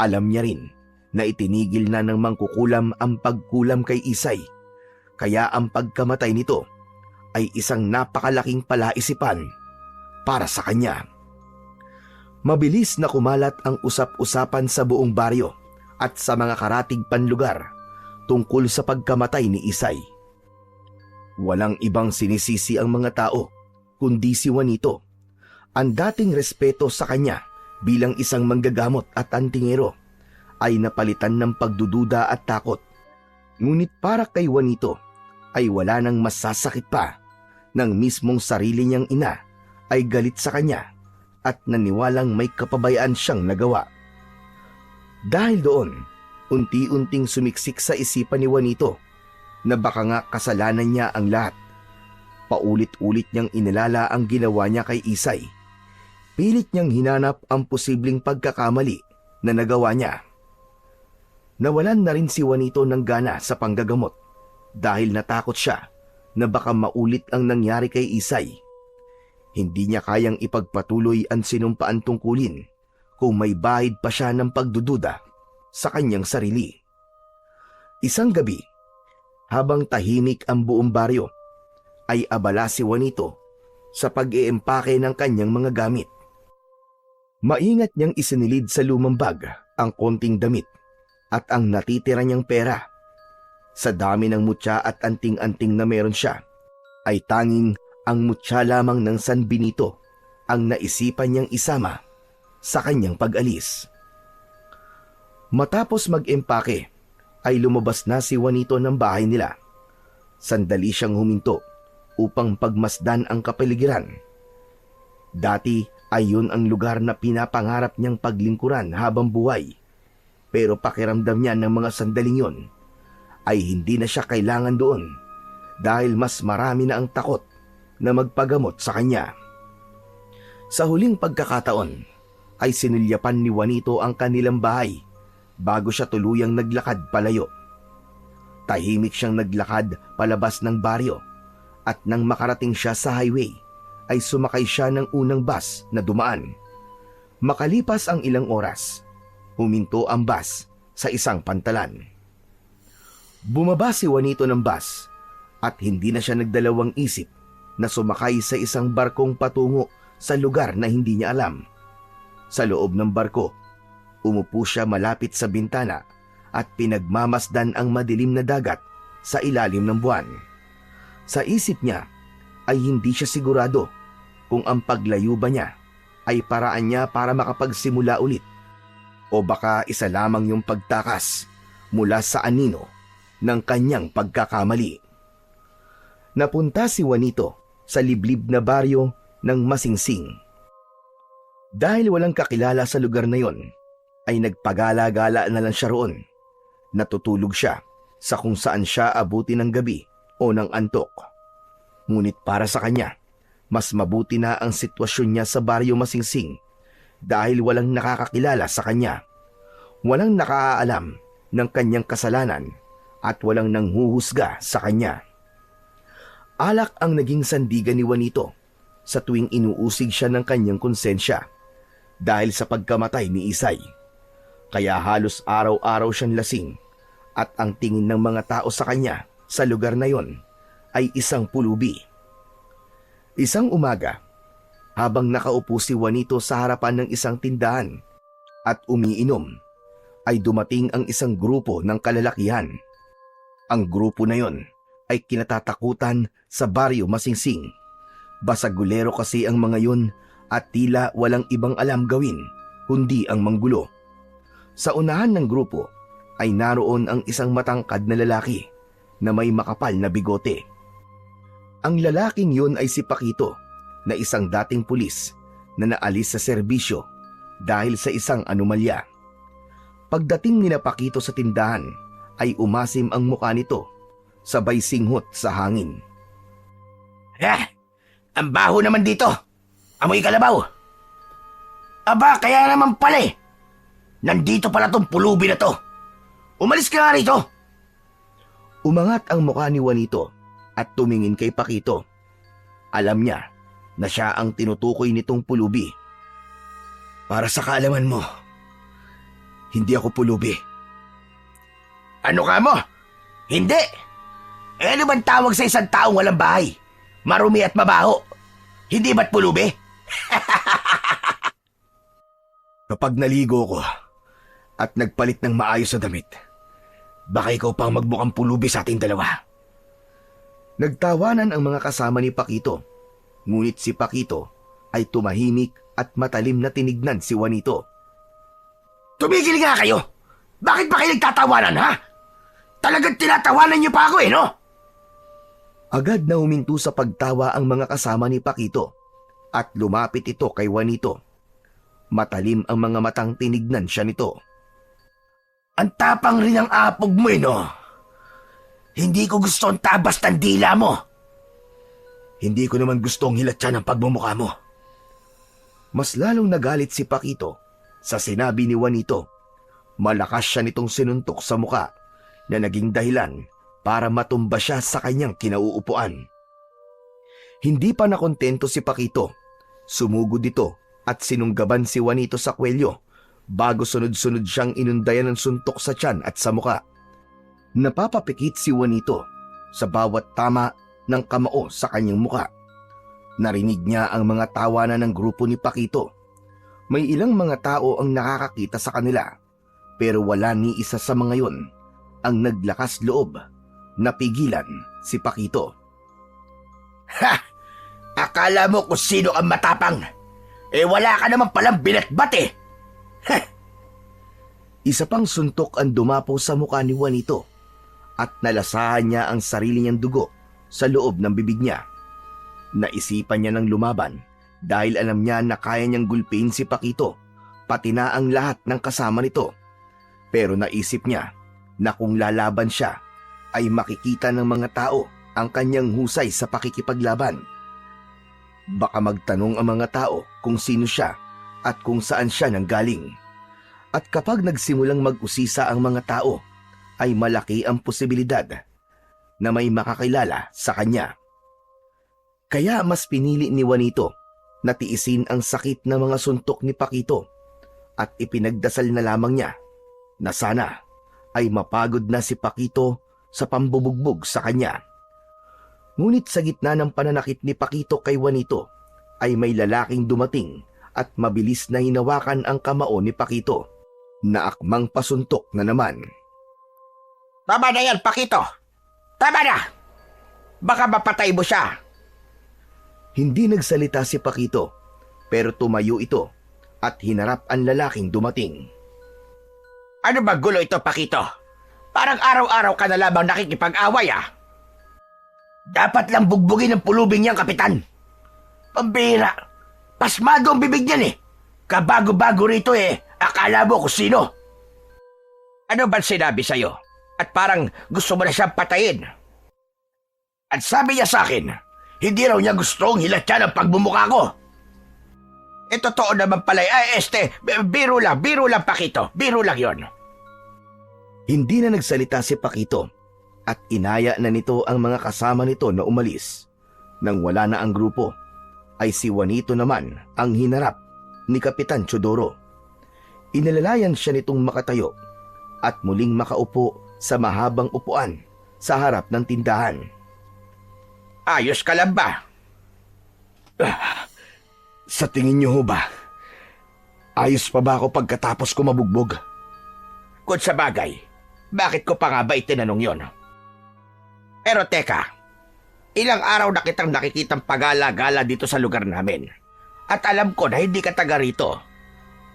Alam niya rin na itinigil na ng mangkukulam ang pagkulam kay Isay, kaya ang pagkamatay nito ay isang napakalaking palaisipan para sa kanya. Mabilis na kumalat ang usap-usapan sa buong baryo at sa mga karatig panlugar tungkol sa pagkamatay ni Isay. Walang ibang sinisisi ang mga tao kundi si Juanito. Ang dating respeto sa kanya bilang isang manggagamot at antingero ay napalitan ng pagdududa at takot. Ngunit para kay Juanito ay wala nang masasakit pa nang mismong sarili niyang ina ay galit sa kanya at naniwalang may kapabayaan siyang nagawa. Dahil doon, unti-unting sumiksik sa isipan ni Juanito na baka nga kasalanan niya ang lahat. Paulit-ulit niyang inilala ang ginawa niya kay Isay. Pilit niyang hinanap ang posibleng pagkakamali na nagawa niya. Nawalan na rin si Juanito ng gana sa panggagamot dahil natakot siya na baka maulit ang nangyari kay Isay. Hindi niya kayang ipagpatuloy ang sinumpaan tungkulin kung may bahid pa siya ng pagdududa sa kanyang sarili. Isang gabi, habang tahimik ang buong baryo, ay abala si Juanito sa pag-iempake ng kanyang mga gamit. Maingat niyang isinilid sa lumang bag ang konting damit at ang natitira niyang pera. Sa dami ng mutya at anting-anting na meron siya, ay tanging ang mutya lamang ng San Benito ang naisipan niyang isama sa kanyang pag-alis. Matapos mag-empake, ay lumabas na si Juanito ng bahay nila. Sandali siyang huminto upang pagmasdan ang kapaligiran. Dati ay yun ang lugar na pinapangarap niyang paglingkuran habang buhay. Pero pakiramdam niya ng mga sandaling yun ay hindi na siya kailangan doon dahil mas marami na ang takot na magpagamot sa kanya. Sa huling pagkakataon ay sinilyapan ni Juanito ang kanilang bahay bago siya tuluyang naglakad palayo. Tahimik siyang naglakad palabas ng baryo at nang makarating siya sa highway ay sumakay siya ng unang bus na dumaan. Makalipas ang ilang oras, huminto ang bus sa isang pantalan. Bumaba si Juanito ng bus at hindi na siya nagdalawang isip na sumakay sa isang barkong patungo sa lugar na hindi niya alam. Sa loob ng barko, umupo siya malapit sa bintana at pinagmamasdan ang madilim na dagat sa ilalim ng buwan. Sa isip niya ay hindi siya sigurado kung ang paglayo ba niya ay paraan niya para makapagsimula ulit o baka isa lamang yung pagtakas mula sa anino ng kanyang pagkakamali. Napunta si Juanito sa liblib na baryo ng Masingsing. Dahil walang kakilala sa lugar na yon, ay nagpagala-gala na lang siya roon. Natutulog siya sa kung saan siya abuti ng gabi o ng antok. Ngunit para sa kanya, mas mabuti na ang sitwasyon niya sa Baryo Masingsing dahil walang nakakakilala sa kanya. Walang nakaalam ng kanyang kasalanan at walang nanghuhusga sa kanya. Alak ang naging sandigan ni Juanito sa tuwing inuusig siya ng kanyang konsensya dahil sa pagkamatay ni Isay. Kaya halos araw-araw siyang lasing at ang tingin ng mga tao sa kanya sa lugar na yon ay isang pulubi. Isang umaga, habang nakaupo si Juanito sa harapan ng isang tindahan at umiinom, ay dumating ang isang grupo ng kalalakihan. Ang grupo na yon ay kinatatakutan sa Baryo Masingsing. Basagulero kasi ang mga yon at tila walang ibang alam gawin kundi ang manggulo. Sa unahan ng grupo ay naroon ang isang matangkad na lalaki na may makapal na bigote. Ang lalaking yun ay si Pakito na isang dating pulis na naalis sa serbisyo dahil sa isang anomalya. Pagdating ni Pakito sa tindahan ay umasim ang mukha nito sabay singhot sa hangin. Ang baho naman dito. Amoy kalabaw. Aba, kaya naman pala eh. Nandito pala tong pulubi na to. Umalis ka nga rito. Umangat ang mukha ni Juanito at tumingin kay Pakito. Alam niya na siya ang tinutukoy nitong pulubi. Para sa kaalaman mo, Hindi ako pulubi. ano ka mo? Hindi. Ano bang tawag sa isang taong walang bahay? Marumi at mabaho. Hindi ba't pulubi? Kapag naligo ko at nagpalit ng maayos na damit, baka ikaw pang magmukhang pulubi sa ating dalawa. Nagtawanan ang mga kasama ni Pakito, ngunit si Pakito ay tumahimik at matalim na tinignan si Juanito. Tumigil nga kayo! Bakit ba kayo nagtatawanan, ha? Talagang tinatawanan niyo pa ako no? Agad na huminto sa pagtawa ang mga kasama ni Pakito at lumapit ito kay Juanito. Matalim ang mga matang tinignan siya nito. Ang tapang rin ang apog mo no? Hindi ko gusto ang tabas ng dila mo. Hindi ko naman gustong hilatyan ang pagmumukha mo. Mas lalong nagalit si Pakito sa sinabi ni Juanito. Malakas siya nitong sinuntok sa muka na naging dahilan para matumba siya sa kanyang kinauupuan. Hindi pa nakontento si Pakito. Sumugod ito at sinunggaban si Juanito sa kwelyo bago sunod-sunod siyang inundayan ng suntok sa tiyan at sa muka. Napapapikit si Juanito sa bawat tama ng kamao sa kanyang muka. Narinig niya ang mga tawanan ng grupo ni Pakito. May ilang mga tao ang nakakakita sa kanila, pero wala ni isa sa mga yon ang naglakas loob na pigilan si Pakito. Ha! Akala mo kung sino ang matapang? Wala ka naman palang binatbat eh! Ha! Isa pang suntok ang dumapo sa mukha ni Juanito at nalasahan niya ang sarili niyang dugo sa loob ng bibig niya. Naisipan niya ng lumaban dahil alam niya na kaya niyang gulpin si Pakito, pati na ang lahat ng kasama nito. Pero naisip niya na kung lalaban siya, ay makikita ng mga tao ang kanyang husay sa pakikipaglaban. Baka magtanong ang mga tao kung sino siya at kung saan siya nanggaling. At kapag nagsimulang mag-usisa ang mga tao, ay malaki ang posibilidad na may makakilala sa kanya. Kaya mas pinili ni Juanito na tiisin ang sakit na mga suntok ni Pakito at ipinagdasal na lamang niya na sana ay mapagod na si Pakito sa pambubugbog sa kanya. Ngunit sa gitna ng pananakit ni Pakito kay Juanito ay may lalaking dumating at mabilis na hinawakan ang kamao ni Pakito na akmang pasuntok na naman. Tama na yan, Pakito! Tama na! Baka mapatay mo siya! Hindi nagsalita si Pakito, pero tumayo ito at hinarap ang lalaking dumating. Ano ba gulo ito, Pakito? Parang araw-araw ka na lamang nakikipag-away Dapat lang bugbugin ng pulubing niyang kapitan. Pambira! Pasmado ang bibig niyan Kabago-bago rito akala mo kung sino. Ano ba sinabi sa'yo? At parang gusto mo na siyang patayin. At sabi niya sa akin, hindi raw niya gustong hilatyan ang pagbumuka ko. Totoo naman pala, biro lang Pakito, biro lang yon. Hindi na nagsalita si Pakito at inaya na nito ang mga kasama nito na umalis. Nang wala na ang grupo, ay si Juanito naman ang hinarap ni Kapitan Teodoro. Inalalayan siya nitong makatayo at muling makaupo sa mahabang upuan sa harap ng tindahan. Ayos ka lang ba? Sa tingin niyo ho ba, ayos pa ba ako pagkatapos ko mabugbog? Kung sa bagay, bakit ko pa nga ba itinanong yon? Pero teka, ilang araw na kitang nakikitang pagala-gala dito sa lugar namin. At alam ko na hindi ka taga rito.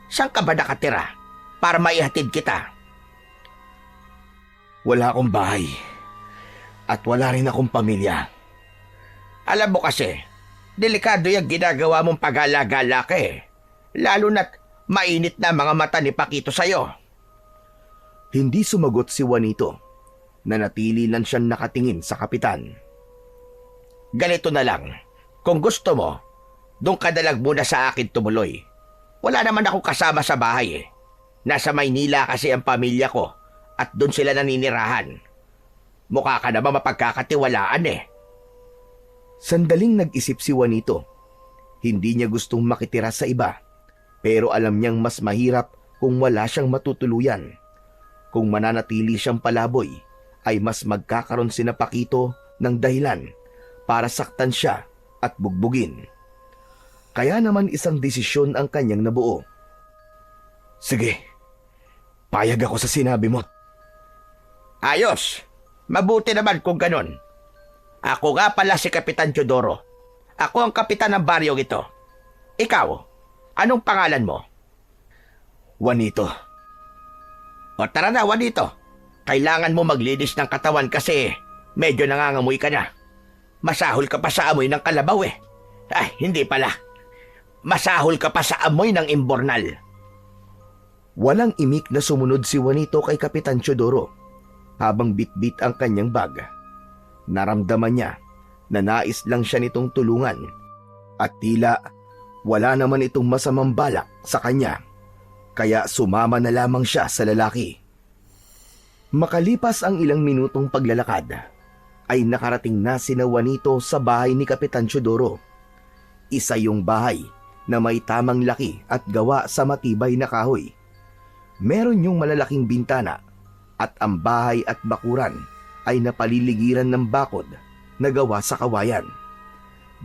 Saan ka ba nakatira para maihatid kita? Wala akong bahay. At wala rin akong pamilya. Alam mo kasi, delikado yung ginagawa mong pagala-gala ka eh. Lalo na't mainit na mga mata ni Pakito sa'yo. Hindi sumagot si Juanito. Nanatili lang siyang nakatingin sa kapitan. Ganito na lang. Kung gusto mo, doon ka dalag muna sa akin tumuloy. Wala naman akong kasama sa bahay eh. Nasa Maynila kasi ang pamilya ko at doon sila naninirahan. Mukha ka naman mapagkakatiwalaan eh. Sandaling nag-isip si Juanito. Hindi niya gustong makitira sa iba, pero alam niyang mas mahirap kung wala siyang matutuluyan. Kung mananatili siyang palaboy, ay mas magkakaroon sina Pakito ng dahilan para saktan siya at bugbugin. Kaya naman isang desisyon ang kanyang nabuo. Sige, payag ako sa sinabi mo. Ayos, mabuti naman kung ganon. Ako nga pala si Kapitan Teodoro. Ako ang kapitan ng baryong ito. Ikaw, anong pangalan mo? Juanito. O tara na, Juanito. Kailangan mo maglinis ng katawan kasi medyo nangangamoy ka na. Masahol ka pa sa amoy ng kalabaw eh. Ay, hindi pala. Masahol ka pa sa amoy ng imbornal. Walang imik na sumunod si Juanito kay Kapitan Teodoro habang bitbit ang kanyang bag. Naramdaman niya na nais lang siya nitong tulungan at tila wala naman itong masamang balak sa kanya. Kaya sumama na lamang siya sa lalaki. Makalipas ang ilang minutong paglalakad, ay nakarating na sina Juanito sa bahay ni Kapitan Teodoro. Isa yung bahay na may tamang laki at gawa sa matibay na kahoy. Meron yung malalaking bintana at ang bahay at bakuran ay napaliligiran ng bakod na gawa sa kawayan.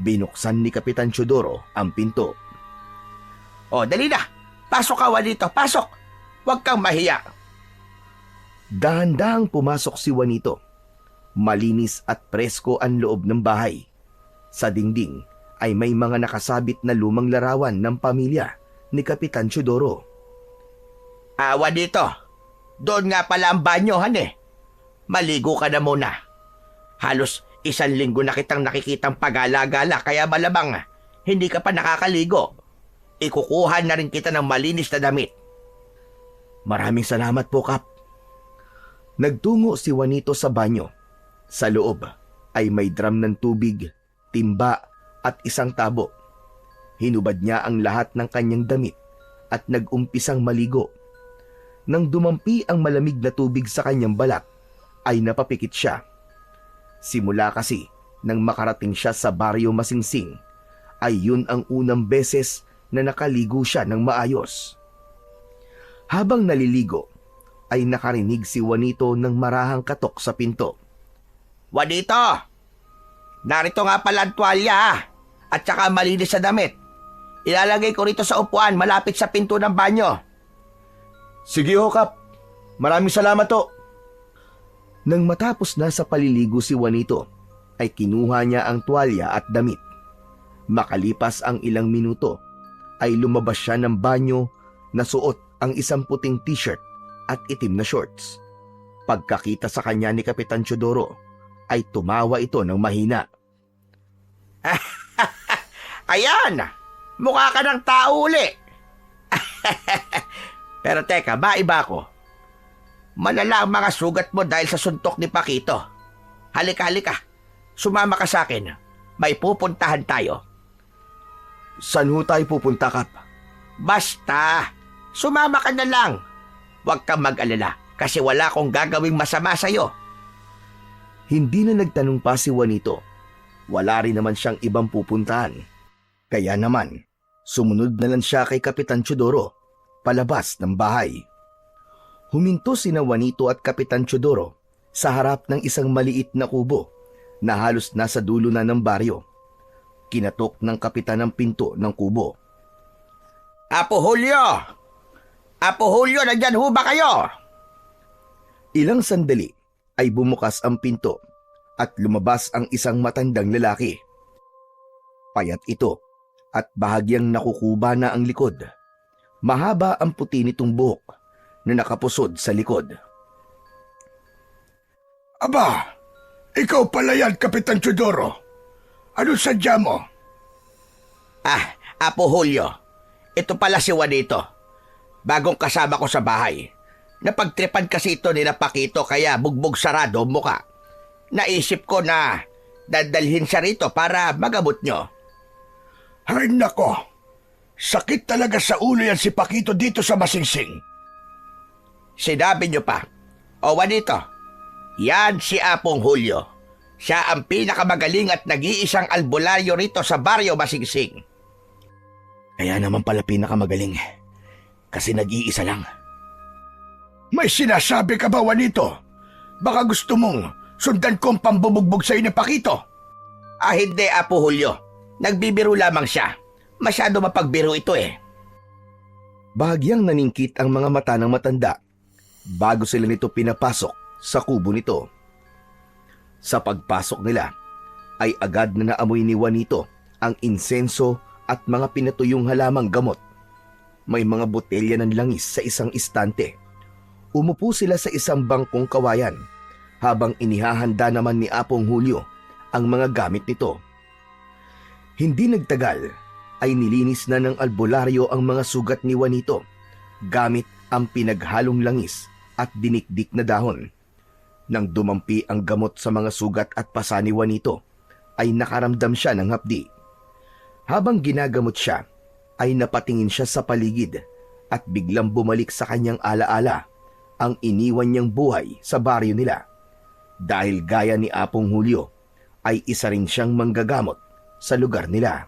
Binuksan ni Kapitan Teodoro ang pinto. O, dali na! Pasok ka, Juanito! Pasok! Huwag kang mahiya! Dahan-dahang pumasok si Juanito. Malinis at presko ang loob ng bahay. Sa dingding ay may mga nakasabit na lumang larawan ng pamilya ni Kapitan Teodoro. Juanito, doon nga pala ang banyohan eh. Maligo ka na muna. Halos 1 linggo na kitang nakikitang pagala-gala kaya malamang hindi ka pa nakakaligo. Ikukuha na rin kita ng malinis na damit. Maraming salamat po, Kap. Nagtungo si Juanito sa banyo. Sa loob ay may drum ng tubig, timba at isang tabo. Hinubad niya ang lahat ng kanyang damit at nag-umpisang maligo. Nang dumampi ang malamig na tubig sa kanyang balat, ay napapikit siya. Simula kasi nang makarating siya sa baryo Masingsing, ay yun ang unang beses na nakaligo siya ng maayos. Habang naliligo, ay nakarinig si Juanito ng marahang katok sa pinto. Juanito! Narito nga pala ang tuwalya at saka malinis sa damit. Ilalagay ko rito sa upuan malapit sa pinto ng banyo. Sige ho, Kap. Maraming salamat ho. Nang matapos na sa paliligo si Juanito, ay kinuha niya ang tuwalya at damit. Makalipas ang ilang minuto, ay lumabas siya ng banyo na suot ang isang puting t-shirt at itim na shorts. Pagkakita sa kanya ni Kapitan Teodoro, ay tumawa ito ng mahina. Ayan! Mukha ka ng tao uli! Pero teka, maiba ko. Malala ang mga sugat mo dahil sa suntok ni Pakito. Halika, halika. sumama ka sa akin. May pupuntahan tayo. Saan ho tayo pupunta, Kap? Basta, sumama ka na lang. Huwag kang mag-alala kasi wala akong gagawing masama sa'yo. Hindi na nagtanong pa si Juanito. Wala rin naman siyang ibang pupuntahan. Kaya naman, sumunod na lang siya kay Kapitan Teodoro, palabas ng bahay. Huminto sina Juanito at Kapitan Teodoro sa harap ng isang maliit na kubo na halos nasa dulo na ng baryo. Kinatok ng kapitan ang pinto ng kubo. Apo Julio! Apo Julio, nandyan ho ba kayo? Ilang sandali ay bumukas ang pinto at lumabas ang isang matandang lalaki. Payat ito at bahagyang nakukuba na ang likod. Mahaba ang puti nitong buhok na nakapusod sa likod. Aba, ikaw pala yan, Kapitan Teodoro. Ano sadya mo? Apo Julio, ito pala si Juanito. Bagong kasama ko sa bahay. Napagtripan kasi ito nila Pakito kaya bugbog sarado ang muka. Naisip ko na dadalhin siya rito para magamot nyo. Ay nako, sakit talaga sa ulo yan si Pakito dito sa Masingsing. Sinabi nyo pa. O Juanito, yan si Apong Julio. Siya ang pinakamagaling at nag-iisang albularyo rito sa baryo Masingsing. Kaya naman pala pinakamagaling kasi nag-iisa lang. May sinasabi ka ba, Juanito? Baka gusto mong sundan ko ang pambubugbog sa ni Pakito? Hindi, Apo Julio. Nagbibiro lamang siya. Masyado mapagbiro ito eh. Bahagyang naningkit ang mga mata ng matanda bago sila nito pinapasok sa kubo nito. Sa pagpasok nila ay agad na naamoy ni Juanito ang insenso at mga pinatuyong halamang gamot. May mga botelya ng langis sa isang istante. Umupo sila sa isang bangkong kawayan habang inihahanda naman ni Apong Julio ang mga gamit nito. Hindi nagtagal ay nilinis na ng albularyo ang mga sugat ni Juanito gamit ang pinaghalong langis at dinikdik na dahon. Nang dumampi ang gamot sa mga sugat at pasa ni Juanito, ay nakaramdam siya ng hapdi. Habang ginagamot siya, ay napatingin siya sa paligid at biglang bumalik sa kanyang alaala ang iniwan niyang buhay sa baryo nila. Dahil gaya ni Apong Julio, ay isa rin siyang manggagamot sa lugar nila.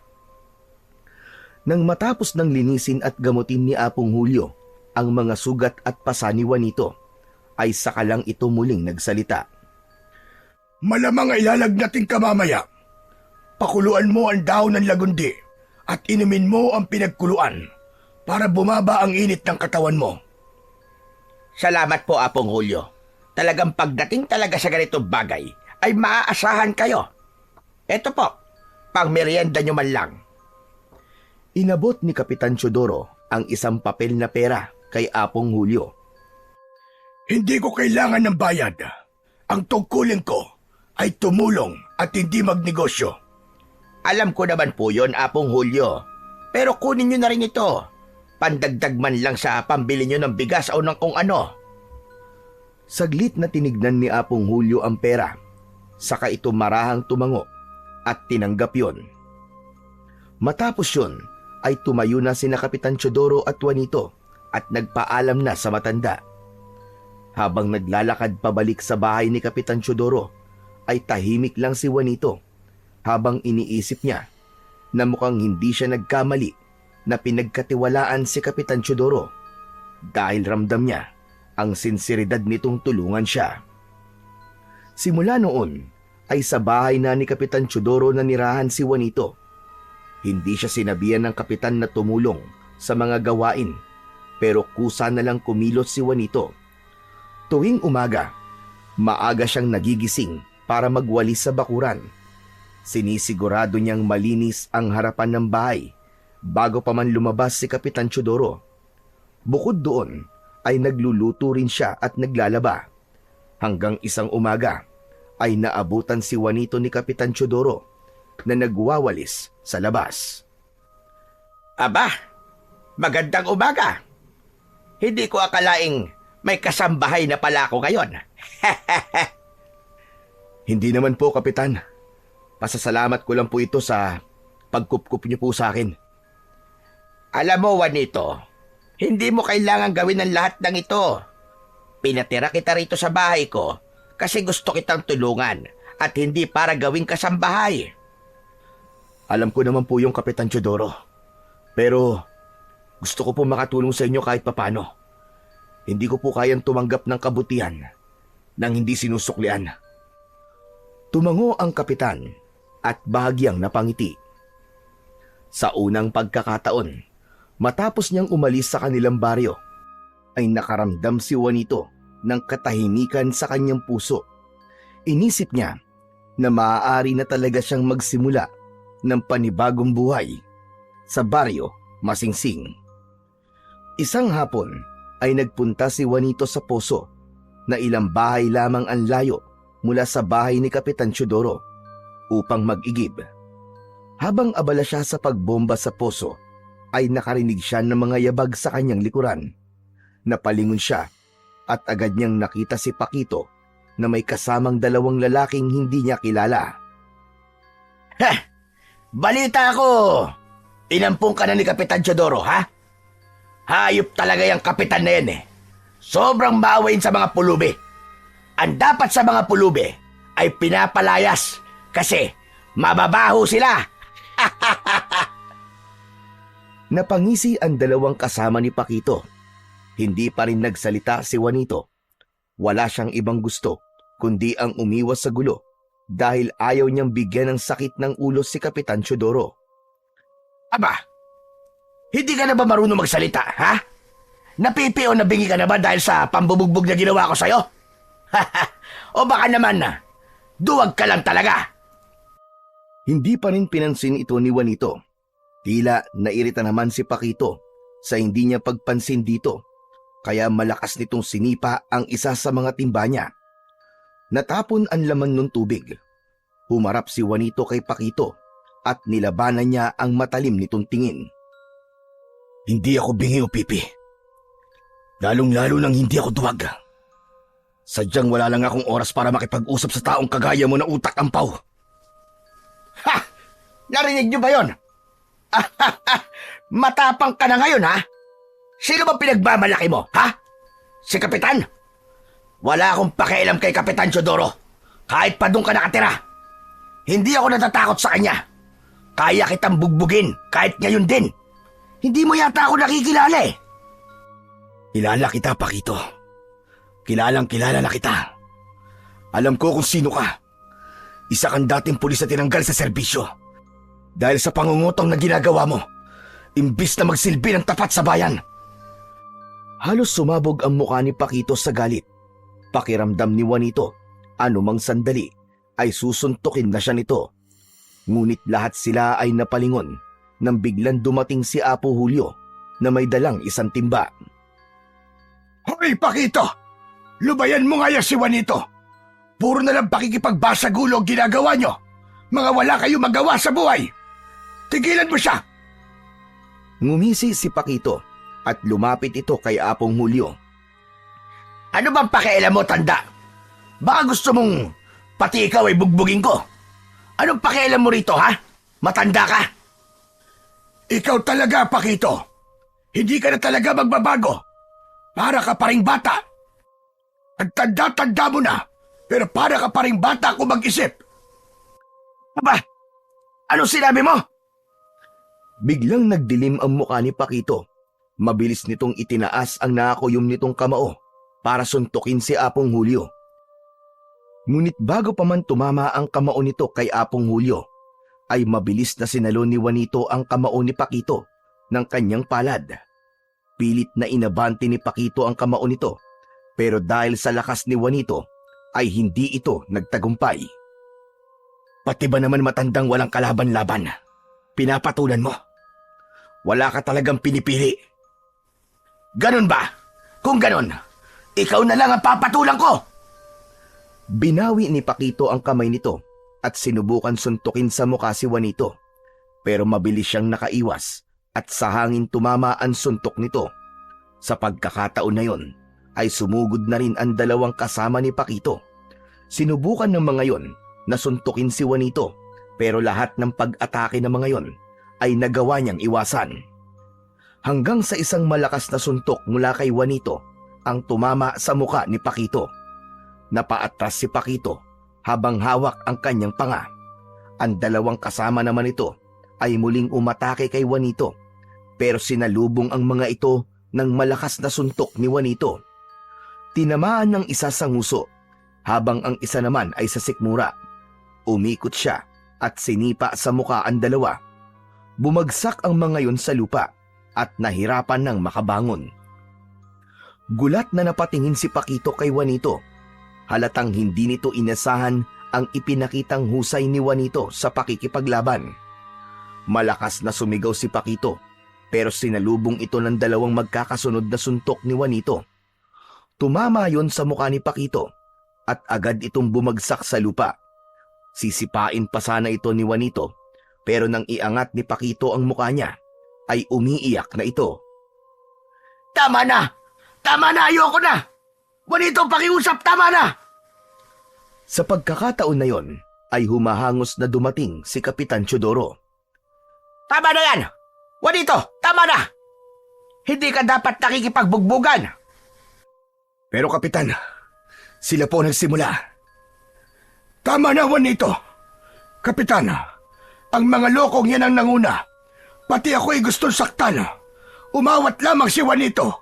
Nang matapos ng linisin at gamutin ni Apong Julio ang mga sugat at pasa ni Juanito, ay saka lang ito muling nagsalita. Malamang ay lalagnatin ka mamaya. Pakuluan mo ang dahon ng lagundi at inumin mo ang pinagkuluan para bumaba ang init ng katawan mo. Salamat po, Apong Julio. Talagang pagdating talaga sa ganitong bagay ay maaasahan kayo. Eto po, pang merienda nyo man lang. Inabot ni Kapitan Teodoro ang isang papel na pera kay Apong Julio. Hindi ko kailangan ng bayad. Ang tungkulin ko ay tumulong at hindi magnegosyo. Alam ko naman po yon, Apong Julio. Pero kunin nyo na rin ito. Pandagdag man lang sa pambili nyo ng bigas o ng kung ano. Saglit na tinignan ni Apong Julio ang pera. Saka ito marahang tumango at tinanggap yon. Matapos yon ay tumayo na sina Kapitan Teodoro at Juanito at nagpaalam na sa matanda. Habang naglalakad pabalik sa bahay ni Kapitan Teodoro, ay tahimik lang si Juanito habang iniisip niya na mukhang hindi siya nagkamali na pinagkatiwalaan si Kapitan Teodoro dahil ramdam niya ang sinseridad nitong tulungan siya. Simula noon ay sa bahay na ni Kapitan Teodoro na nirahan si Juanito. Hindi siya sinabihan ng kapitan na tumulong sa mga gawain pero kusa na lang kumilos si Juanito. Tuwing umaga, maaga siyang nagigising para magwalis sa bakuran. Sinisigurado niyang malinis ang harapan ng bahay bago pa man lumabas si Kapitan Teodoro. Bukod doon ay nagluluto rin siya at naglalaba. Hanggang isang umaga ay naabutan si Juanito ni Kapitan Teodoro na nagwawalis sa labas. Aba, magandang umaga. Hindi ko akalaing may kasambahay na pala ako ngayon. Hindi naman po, Kapitan. Pasasalamat ko lang po ito sa pagkupkup niyo po sa akin. Alam mo, Juanito, hindi mo kailangan gawin ang lahat ng ito. Pinatira kita rito sa bahay ko kasi gusto kitang tulungan at hindi para gawing kasambahay. Alam ko naman po yung Kapitan Teodoro. Pero gusto ko po makatulong sa inyo kahit papano. Hindi ko po kayang tumanggap ng kabutihan nang hindi sinusuklian. Tumango ang kapitan at bahagyang napangiti. Sa unang pagkakataon, matapos niyang umalis sa kanilang baryo, ay nakaramdam si Juanito ng katahimikan sa kanyang puso. Inisip niya na maaari na talaga siyang magsimula ng panibagong buhay sa baryo Masingsing. Isang hapon ay nagpunta si Juanito sa poso na ilang bahay lamang ang layo mula sa bahay ni Kapitan Teodoro upang mag-igib. Habang abala siya sa pagbomba sa poso, ay nakarinig siya ng mga yabag sa kanyang likuran. Napalingon siya at agad niyang nakita si Paquito na may kasamang dalawang lalaking hindi niya kilala. Balita ko! Inampung ka na ni Kapitan Teodoro, ha? Hayop talaga yung kapitan na yan eh. Sobrang maawain sa mga pulubi. Ang dapat sa mga pulubi ay pinapalayas kasi mababaho sila. Napangisi ang dalawang kasama ni Paquito. Hindi pa rin nagsalita si Juanito. Wala siyang ibang gusto kundi ang umiwas sa gulo dahil ayaw niyang bigyan ng sakit ng ulo si Kapitan Teodoro. Aba, hindi ka na ba marunong magsalita, ha? Napipi o nabingi ka na ba dahil sa pambubugbog na ginawa ko sa'yo? O baka naman na, duwag ka lang talaga. Hindi pa rin pinansin ito ni Juanito. Tila nairita naman si Paquito sa hindi niya pagpansin dito, kaya malakas nitong sinipa ang isa sa mga timba niya. Natapon ang laman ng tubig. Humarap si Juanito kay Paquito at nilabanan niya ang matalim nitong tingin. Hindi ako bingi o pipi. Lalong-lalo nang hindi ako duwag. Sadyang wala lang akong oras para makipag-usap sa taong kagaya mo na utak ampaw. Ha! Narinig niyo ba yon? Matapang ka na ngayon, ha? Sino ba pinagmamalaki mo, ha? Si Kapitan? Wala akong pakialam kay Kapitan Teodoro. Kahit pa doon ka nakatira. Hindi ako natatakot sa kanya. Kaya kitang bugbugin kahit ngayon din. Hindi mo yata ako nakikilala eh. Kilala kita, Paquito. Kilalang-kilala na kita. Alam ko kung sino ka. Isa kang dating pulis na tinanggal sa serbisyo. Dahil sa pangungutong na ginagawa mo, imbis na magsilbi ng tapat sa bayan. Halos sumabog ang mukha ni Paquito sa galit. Pakiramdam ni Juanito, anumang sandali ay susuntukin na siya nito. Ngunit lahat sila ay napalingon nang biglang dumating si Apo Julio na may dalang isang timba. Hoy, Paquito! Lubayan mo nga yan si Juanito. Puro na lang pakikipagbasagulo ang ginagawa nyo. Mga wala kayo magawa sa buhay. Tigilan mo siya! Ngumisi si Paquito at lumapit ito kay Apong Julio. Ano bang pakialam mo, tanda? Baka gusto mong pati ikaw ay bugbugin ko. Anong pakialam mo rito, ha? Matanda ka? Ikaw talaga, Paquito. Hindi ka na talaga magbabago. Para ka pa ring bata. Ang tanda-tanda mo na, pero para ka pa ring bata kung mag-isip. Aba, anong sinabi mo? Biglang nagdilim ang mukha ni Paquito. Mabilis nitong itinaas ang nakakuyom nitong kamao para suntukin si Apong Julio. Ngunit bago pa man tumama ang kamao nito kay Apong Julio, ay mabilis na sinalo ni Juanito ang kamao ni Paquito ng kanyang palad. Pilit na inabante ni Paquito ang kamao nito, pero dahil sa lakas ni Juanito ay hindi ito nagtagumpay. Pati ba naman matandang walang kalaban-laban? Pinapatulan mo. Wala ka talagang pinipili. Ganon ba? Kung ganon, ikaw na lang ang papatulan ko! Binawi ni Paquito ang kamay nito at sinubukan suntukin sa mukha si Juanito, pero mabilis siyang nakaiwas at sa hangin tumama ang suntok nito. Sa pagkakataon na yon ay sumugod na rin ang dalawang kasama ni Paquito. Sinubukan ng mga yon na suntukin si Juanito, Pero lahat ng pag-atake ng mga yon ay nagawa niyang iwasan. Hanggang sa isang malakas na suntok mula kay Juanito ang tumama sa muka ni Paquito. Napaatras si Paquito habang hawak ang kanyang panga. Ang dalawang kasama naman ito ay muling umatake kay Juanito, pero sinalubong ang mga ito ng malakas na suntok ni Juanito. Tinamaan ng isa sa nguso, habang ang isa naman ay sa sikmura. Umikot siya at sinipa sa muka ang dalawa. Bumagsak ang mga yon sa lupa at nahirapan ng makabangon. Gulat na napatingin si Paquito kay Juanito. Halatang hindi nito inasahan ang ipinakitang husay ni Juanito sa pakikipaglaban. Malakas na sumigaw si Paquito, pero sinalubong ito ng dalawang magkakasunod na suntok ni Juanito. Tumama yon sa mukha ni Paquito at agad itong bumagsak sa lupa. Sisipain pa sana ito ni Juanito, pero nang iangat ni Paquito ang mukha niya, ay umiiyak na ito. Tama na! Tama na! Ayoko na! Juanito, pakiusap! Tama na! Sa pagkakataon na yon, ay humahangos na dumating si Kapitan Teodoro. Tama na yan! Juanito, tama na! Hindi ka dapat nakikipagbugbugan! Pero Kapitan, sila po nagsimula. Tama na, Juanito. Kapitan, ang mga lokong yan ang nanguna. Pati ako ay gustong saktan. Umawat lamang si Juanito.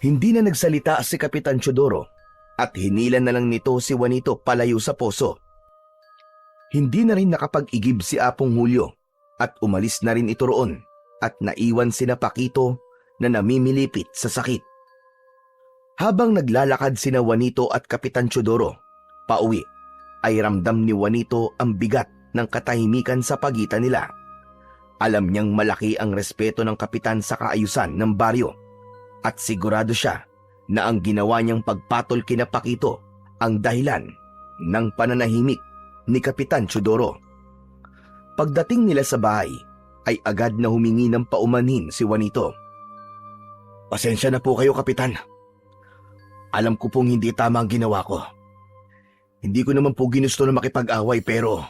Hindi na nagsalita si Kapitan Teodoro at hinilan na lang nito si Juanito palayo sa poso. Hindi na rin nakapag-igib si Apong Julio at umalis na rin ito roon at naiwan sina Paquito na namimilipit sa sakit. Habang naglalakad sina Juanito at Kapitan Teodoro pauwi, ay ramdam ni Juanito ang bigat ng katahimikan sa pagitan nila. Alam niyang malaki ang respeto ng kapitan sa kaayusan ng baryo at sigurado siya na ang ginawa niyang pagpatol kina Paquito ang dahilan ng pananahimik ni Kapitan Teodoro. Pagdating nila sa bahay, ay agad na humingi ng paumanhin si Juanito. Pasensya na po kayo, Kapitan. Alam ko pong hindi tama ang ginawa ko. Hindi ko naman po ginusto na makipag-away pero...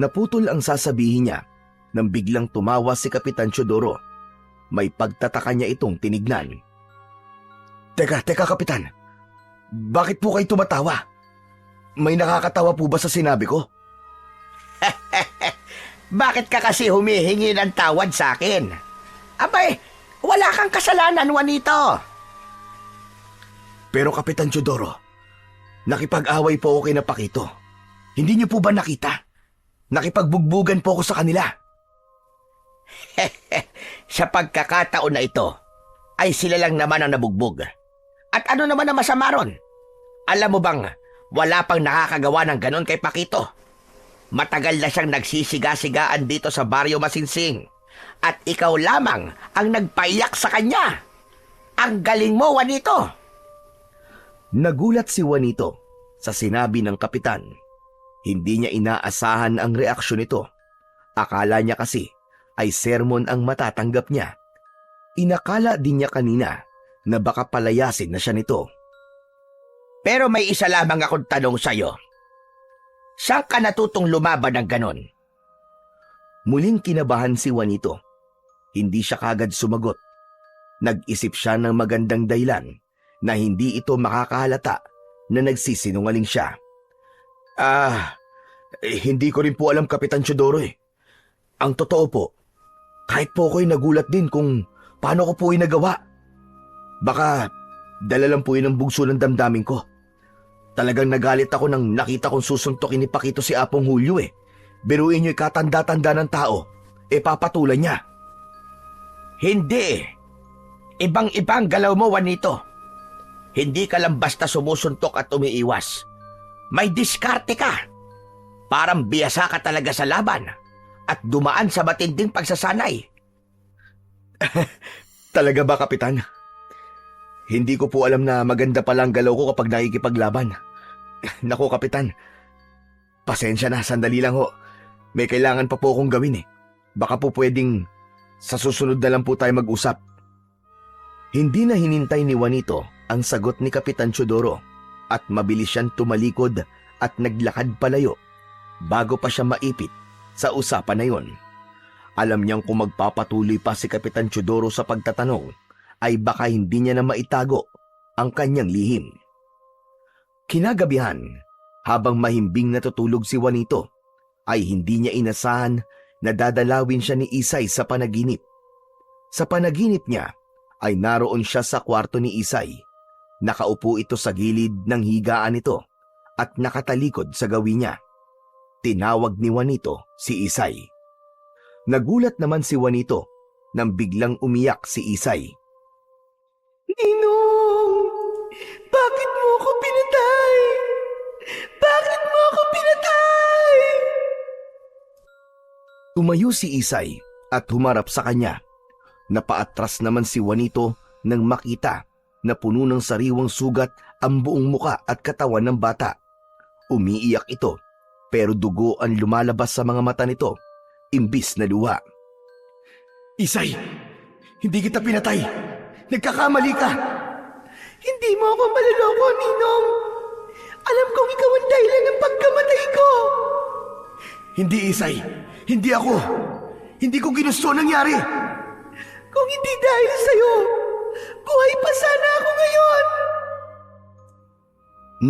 Naputol ang sasabihin niya nang biglang tumawa si Kapitan Teodoro. May pagtataka niya itong tinignan. Teka, Kapitan. Bakit po kayo tumatawa? May nakakatawa po ba sa sinabi ko? Bakit ka kasi humihingi ng tawad sa akin? Abay, wala kang kasalanan, Juanito. Pero Kapitan Teodoro, nakipag-away po ako kay Paquito. Hindi niyo po ba nakita? Nakipagbugbugan po ako sa kanila. Sa pagkakataon na ito, ay sila lang naman ang nabugbog. At ano naman ang masama ron? Alam mo bang, wala pang nakakagawa ng ganon kay Paquito. Matagal na siyang nagsisiga-sigaan dito sa Baryo Masinsing. At ikaw lamang ang nagpaiyak sa kanya. Ang galing mo, Juanito! Nagulat si Juanito sa sinabi ng kapitan. Hindi niya inaasahan ang reaksyon nito. Akala niya kasi ay sermon ang matatanggap niya. Inakala din niya kanina na baka palayasin na siya nito. Pero may isa lamang akong tanong sa'yo. Saan ka natutong lumaban ng ganon? Muling kinabahan si Juanito. Hindi siya kagad sumagot. Nag-isip siya ng magandang dahilan na hindi ito makakahalata na nagsisinungaling siya. Hindi ko rin po alam, Kapitan Teodoro eh. Ang totoo po, kahit po ako'y nagulat din kung paano ko po inagawa. Baka dala lang po yun ang bugso ng damdamin ko. Talagang nagalit ako nang nakita kong susuntokin ni Paquito si Apong Julio eh. Biruin niyo'y katanda-tanda ng tao, papatulan niya. Hindi. Ibang-ibang galaw mo, Juanito. Hindi ka lang basta sumusuntok at umiiwas. May diskarte ka. Parang biyasa ka talaga sa laban at dumaan sa matinding pagsasanay. Talaga ba, Kapitan? Hindi ko po alam na maganda pala ang galaw ko kapag nakikipaglaban. Naku, Kapitan. Pasensya na, sandali lang ho. May kailangan pa po akong gawin eh. Baka po pwedeng sa susunod na lang po tayo mag-usap. Hindi na hinintay ni Juanito ang sagot ni Kapitan Teodoro at mabilis siyang tumalikod at naglakad palayo. bago pa siya maipit sa usapan na yon. Alam niyang kung magpapatuloy pa si Kapitan Teodoro sa pagtatanong, ay baka hindi niya na maitago ang kanyang lihim. Kinagabihan, habang mahimbing natutulog si Juanito, ay hindi niya inasahan na dadalawin siya ni Isay sa panaginip. Sa panaginip niya, ay naroon siya sa kwarto ni Isay. Nakaupo ito sa gilid ng higaan nito at nakatalikod sa gawi niya. Tinawag ni Juanito si Isay. Nagulat naman si Juanito nang biglang umiyak si Isay. Ninong! Bakit mo ako pinatay? Bakit mo ako pinatay? Tumayo si Isay at humarap sa kanya. Napaatras naman si Juanito nang makita na puno ng sariwang sugat ang buong muka at katawan ng bata. Umiiyak ito pero dugo ang lumalabas sa mga mata nito, imbis na luha. Isay, hindi kita pinatay. Nagkakamali ka. Hindi mo ako maluloko, Ninong. Alam kong ikaw ang dahilan ng pagkamatay ko. Hindi, Isay. Hindi ako. Hindi ko ginusto ang nangyari. Kung hindi dahil sa'yo, buhay pa sana ako ngayon.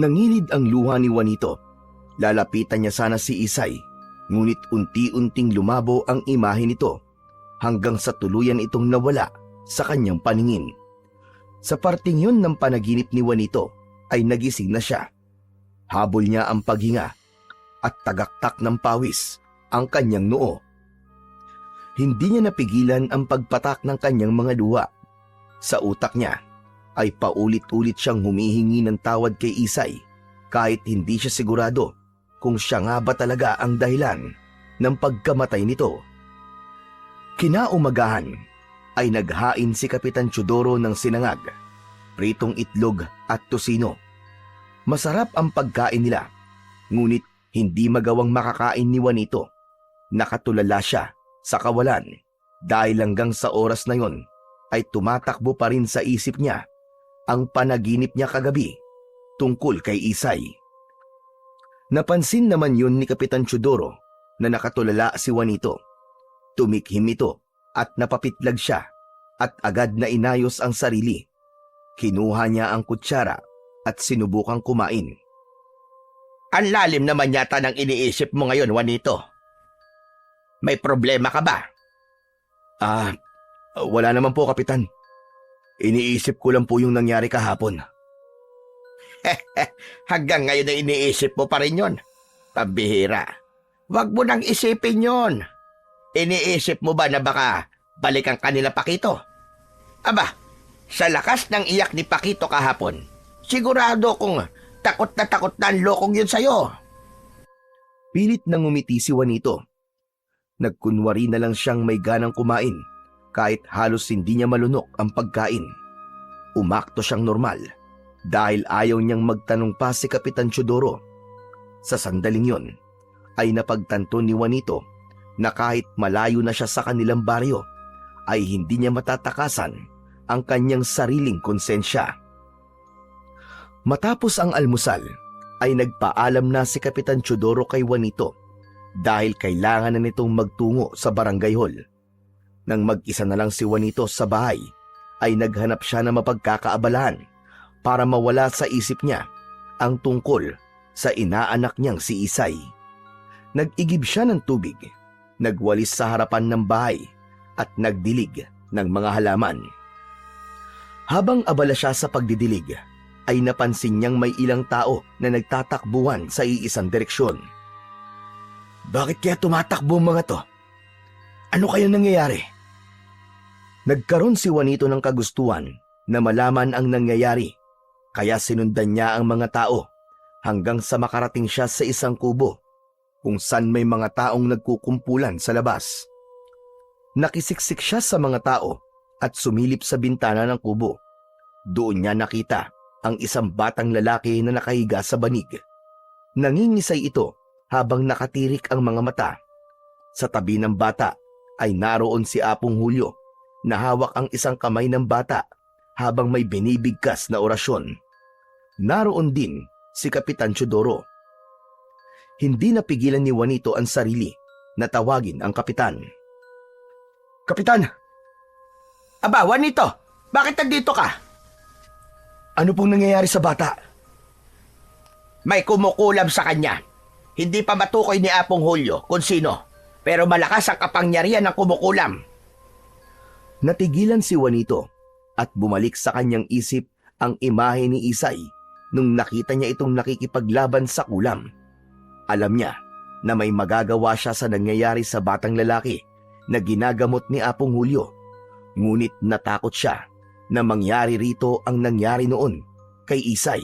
Nangilid ang luha ni Juanito. Lalapitan niya sana si Isay, ngunit unti-unting lumabo ang imahe nito hanggang sa tuluyan itong nawala sa kanyang paningin. Sa parting yun ng panaginip ni Juanito ay nagising na siya. Habol niya ang paghinga at tagaktak ng pawis ang kanyang noo. Hindi niya napigilan ang pagpatak ng kanyang mga luha. Sa utak niya ay paulit-ulit siyang humihingi ng tawad kay Isay kahit hindi siya sigurado kung siya nga ba talaga ang dahilan ng pagkamatay nito. Kinaumagahan ay naghain si Kapitan Teodoro ng sinangag, pritong itlog at tosino. Masarap ang pagkain nila, ngunit hindi magawang makakain ni Juanito. Nakatulala siya sa kawalan dahil hanggang sa oras na yon ay tumatakbo pa rin sa isip niya ang panaginip niya kagabi tungkol kay Isay. Napansin naman yun ni Kapitan Teodoro na nakatulala si Juanito. Tumikhim ito at napapitlag siya at agad na inayos ang sarili. Kinuha niya ang kutsara at sinubukang kumain. Ang lalim naman yata ng iniisip mo ngayon, Juanito. May problema ka ba? Wala naman po, Kapitan. Iniisip ko lang po yung nangyari kahapon. Hanggang ngayon na iniisip mo pa rin yun. Pambihira. Huwag mo nang isipin yun. Iniisip mo ba na baka balikan ka nila Pakito? Aba, sa lakas ng iyak ni Pakito kahapon, sigurado kung takot na ang lokong yun sa'yo. Pilit nang umiti si Juanito. Nagkunwari na lang siyang may ganang kumain kahit halos hindi niya malunok ang pagkain. Umakto siyang normal dahil ayaw niyang magtanong pa si Kapitan Teodoro. Sa sandaling yon ay napagtanto ni Juanito na kahit malayo na siya sa kanilang baryo ay hindi niya matatakasan ang kanyang sariling konsensya. Matapos ang almusal ay nagpaalam na si Kapitan Teodoro kay Juanito dahil kailangan na nitong magtungo sa barangay hall. Nang mag-isa na lang si Juanito sa bahay ay naghanap siya ng mapagkakaabalahan para mawala sa isip niya ang tungkol sa inaanak niyang si Isay. Nag-igib siya ng tubig, nagwalis sa harapan ng bahay at nagdilig ng mga halaman. Habang abala siya sa pagdidilig, ay napansin niyang may ilang tao na nagtatakbuhan sa iisang direksyon. Bakit kaya tumatakbo ang mga to? Ano kaya nangyayari? Nagkaroon si Juanito ng kagustuhan na malaman ang nangyayari, kaya sinundan niya ang mga tao hanggang sa makarating siya sa isang kubo kung saan may mga taong nagkukumpulan sa labas. Nakisiksik siya sa mga tao at sumilip sa bintana ng kubo. Doon niya nakita ang isang batang lalaki na nakahiga sa banig. Nangingisay ito habang nakatirik ang mga mata. Sa tabi ng bata ay naroon si Apong Julio na hawak ang isang kamay ng bata habang may binibigkas na orasyon. Naroon din si Kapitan Teodoro. Hindi napigilan ni Juanito ang sarili na tawagin ang kapitan. Kapitan! Aba, Juanito, bakit nandito ka? Ano pong nangyayari sa bata? May kumukulam sa kanya. Hindi pa matukoy ni Apong Julio kung sino, pero malakas ang kapangyarihan ng kumukulam. Natigilan si Juanito at bumalik sa kanyang isip ang imahe ni Isay nung nakita niya itong nakikipaglaban sa kulam. Alam niya na may magagawa siya sa nangyayari sa batang lalaki na ginagamot ni Apong Julio. Ngunit natakot siya na mangyari rito ang nangyari noon kay Isay.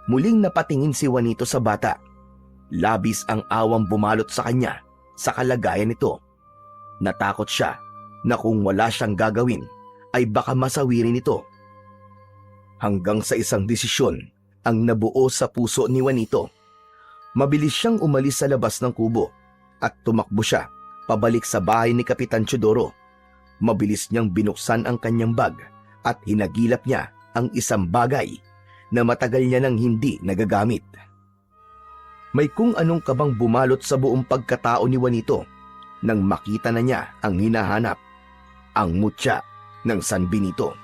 Muling napatingin si Juanito sa bata. Labis ang awang bumalot sa kanya sa kalagayan nito. Natakot siya na kung wala siyang gagawin ay baka masawirin ito. Hanggang sa isang desisyon ang nabuo sa puso ni Juanito. Mabilis siyang umalis sa labas ng kubo at tumakbo siya pabalik sa bahay ni Kapitan Teodoro. Mabilis niyang binuksan ang kanyang bag at hinagilap niya ang isang bagay na matagal niya nang hindi nagagamit. May kung anong kabang bumalot sa buong pagkatao ni Juanito nang makita na niya ang hinahanap, ang mutya ng San Benito.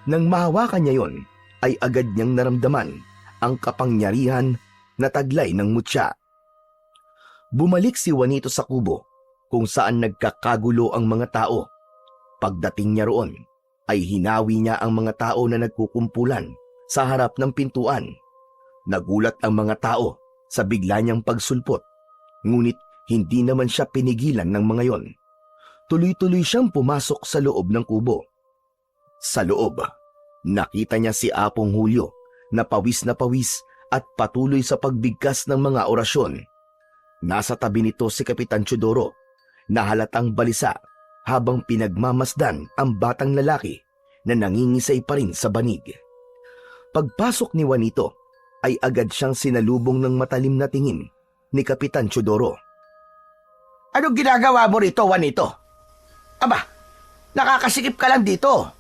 Nang mahawakan niya yon, ay agad niyang naramdaman ang kapangyarihan na taglay ng mutya. Bumalik si Juanito sa kubo kung saan nagkakagulo ang mga tao. Pagdating niya roon, ay hinawi niya ang mga tao na nagkukumpulan sa harap ng pintuan. Nagulat ang mga tao sa bigla niyang pagsulpot, ngunit hindi naman siya pinigilan ng mga yon. Tuloy-tuloy siyang pumasok sa loob ng kubo. Sa loob, nakita niya si Apong Julio na pawis at patuloy sa pagbigkas ng mga orasyon. Nasa tabi nito si Kapitan Teodoro na halatang balisa habang pinagmamasdan ang batang lalaki na nangingisay pa rin sa banig. Pagpasok ni Juanito ay agad siyang sinalubong ng matalim na tingin ni Kapitan Teodoro. Anong ginagawa mo rito, Juanito? Aba, nakakasikip ka lang dito.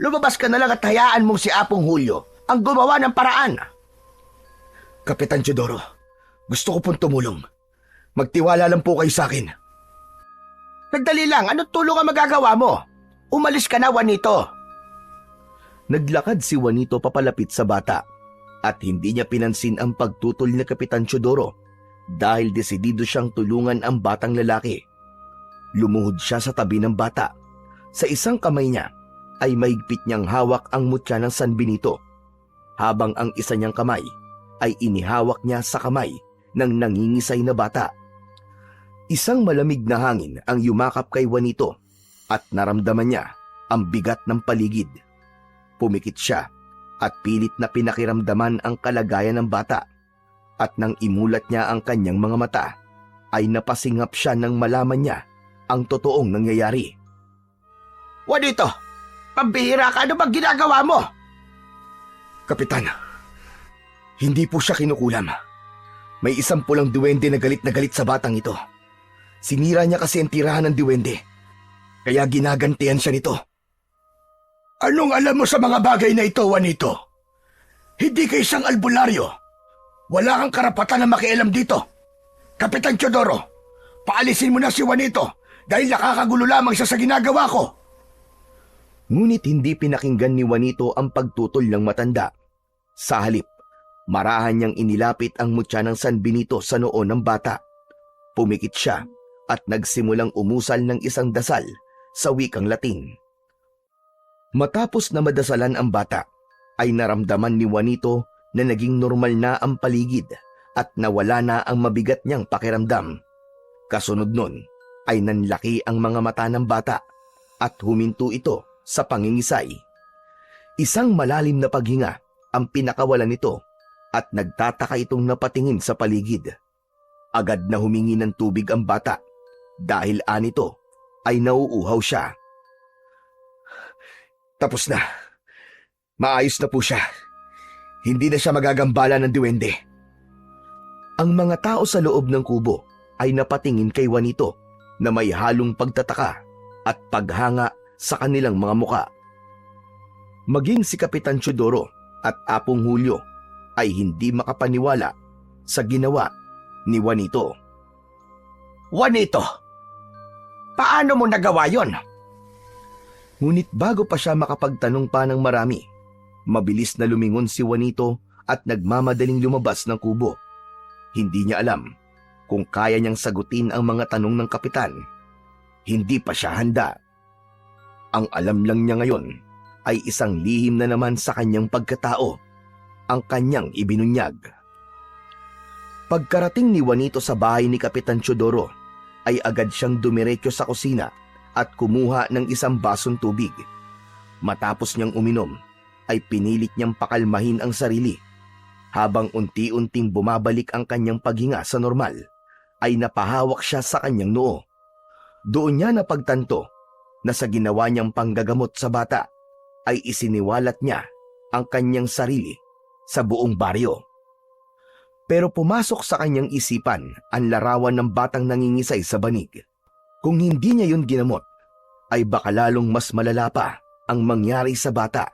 Lumabas ka na lang at hayaan mong si Apong Julio ang gumawa ng paraan. Kapitan Teodoro, gusto ko pong tumulong. Magtiwala lang po kayo sa akin. Nagdali lang, anong tulong ang magagawa mo? Umalis ka na, Juanito. Naglakad si Juanito papalapit sa bata at hindi niya pinansin ang pagtutol ni Kapitan Teodoro dahil desidido siyang tulungan ang batang lalaki. Lumuhod siya sa tabi ng bata. Sa isang kamay niya ay mahigpit niyang hawak ang mutya ng San Benito, habang ang isa niyang kamay ay inihawak niya sa kamay ng nangingisay na bata. Isang malamig na hangin ang yumakap kay Juanito at naramdaman niya ang bigat ng paligid. Pumikit siya at pilit na pinakiramdaman ang kalagayan ng bata, at nang imulat niya ang kanyang mga mata ay napasingap siya nang malaman niya ang totoong nangyayari. Juanito, pambihira ka, ano bang ginagawa mo? Kapitan, hindi po siya kinukulam. May isang pulang duwende na galit sa batang ito. Sinira niya kasi ang tirahan ng duwende, kaya ginagantihan siya nito. Anong alam mo sa mga bagay na ito, Juanito? Hindi ka isang albularyo. Wala kang karapatan na makialam dito. Kapitan Teodoro, paalisin mo na si Juanito dahil nakakagulo lamang siya sa ginagawa ko. Ngunit hindi pinakinggan ni Juanito ang pagtutol ng matanda. Sa halip, marahan niyang inilapit ang mutya ng San Benito sa noo ng bata. Pumikit siya at nagsimulang umusal ng isang dasal sa wikang Latin. Matapos na madasalan ang bata, ay naramdaman ni Juanito na naging normal na ang paligid at nawala na ang mabigat niyang pakiramdam. Kasunod nun ay nanlaki ang mga mata ng bata at huminto ito sa pangingisay. Isang malalim na paghinga ang pinakawalan nito at nagtataka itong napatingin sa paligid. Agad na humingi ng tubig ang bata dahil anito ay nauuhaw siya. Tapos na. Maayos na po siya. Hindi na siya magagambala ng duwende. Ang mga tao sa loob ng kubo ay napatingin kay Juanito na may halong pagtataka at paghanga sa kanilang mga muka. Maging si Kapitan Teodoro at Apong Julio ay hindi makapaniwala sa ginawa ni Juanito. Juanito, paano mo nagawa yon? Ngunit bago pa siya makapagtanong pa ng marami, mabilis na lumingon si Juanito at nagmamadaling lumabas ng kubo. Hindi niya alam kung kaya niyang sagutin ang mga tanong ng kapitan. Hindi pa siya handa. Ang alam lang niya ngayon ay isang lihim na naman sa kanyang pagkatao, ang kanyang ibinunyag. Pagkarating ni Juanito sa bahay ni Kapitan Teodoro, ay agad siyang dumiretso sa kusina at kumuha ng isang basong tubig. Matapos niyang uminom, ay pinilit niyang pakalmahin ang sarili. Habang unti-unting bumabalik ang kanyang paghinga sa normal, ay napahawak siya sa kanyang noo. Doon niya napagtanto na sa ginawa niyang panggagamot sa bata, ay isiniwalat niya ang kanyang sarili sa buong baryo. Pero pumasok sa kanyang isipan ang larawan ng batang nangingisay sa banig. Kung hindi niya yun ginamot, ay baka lalong mas malala pa ang mangyari sa bata.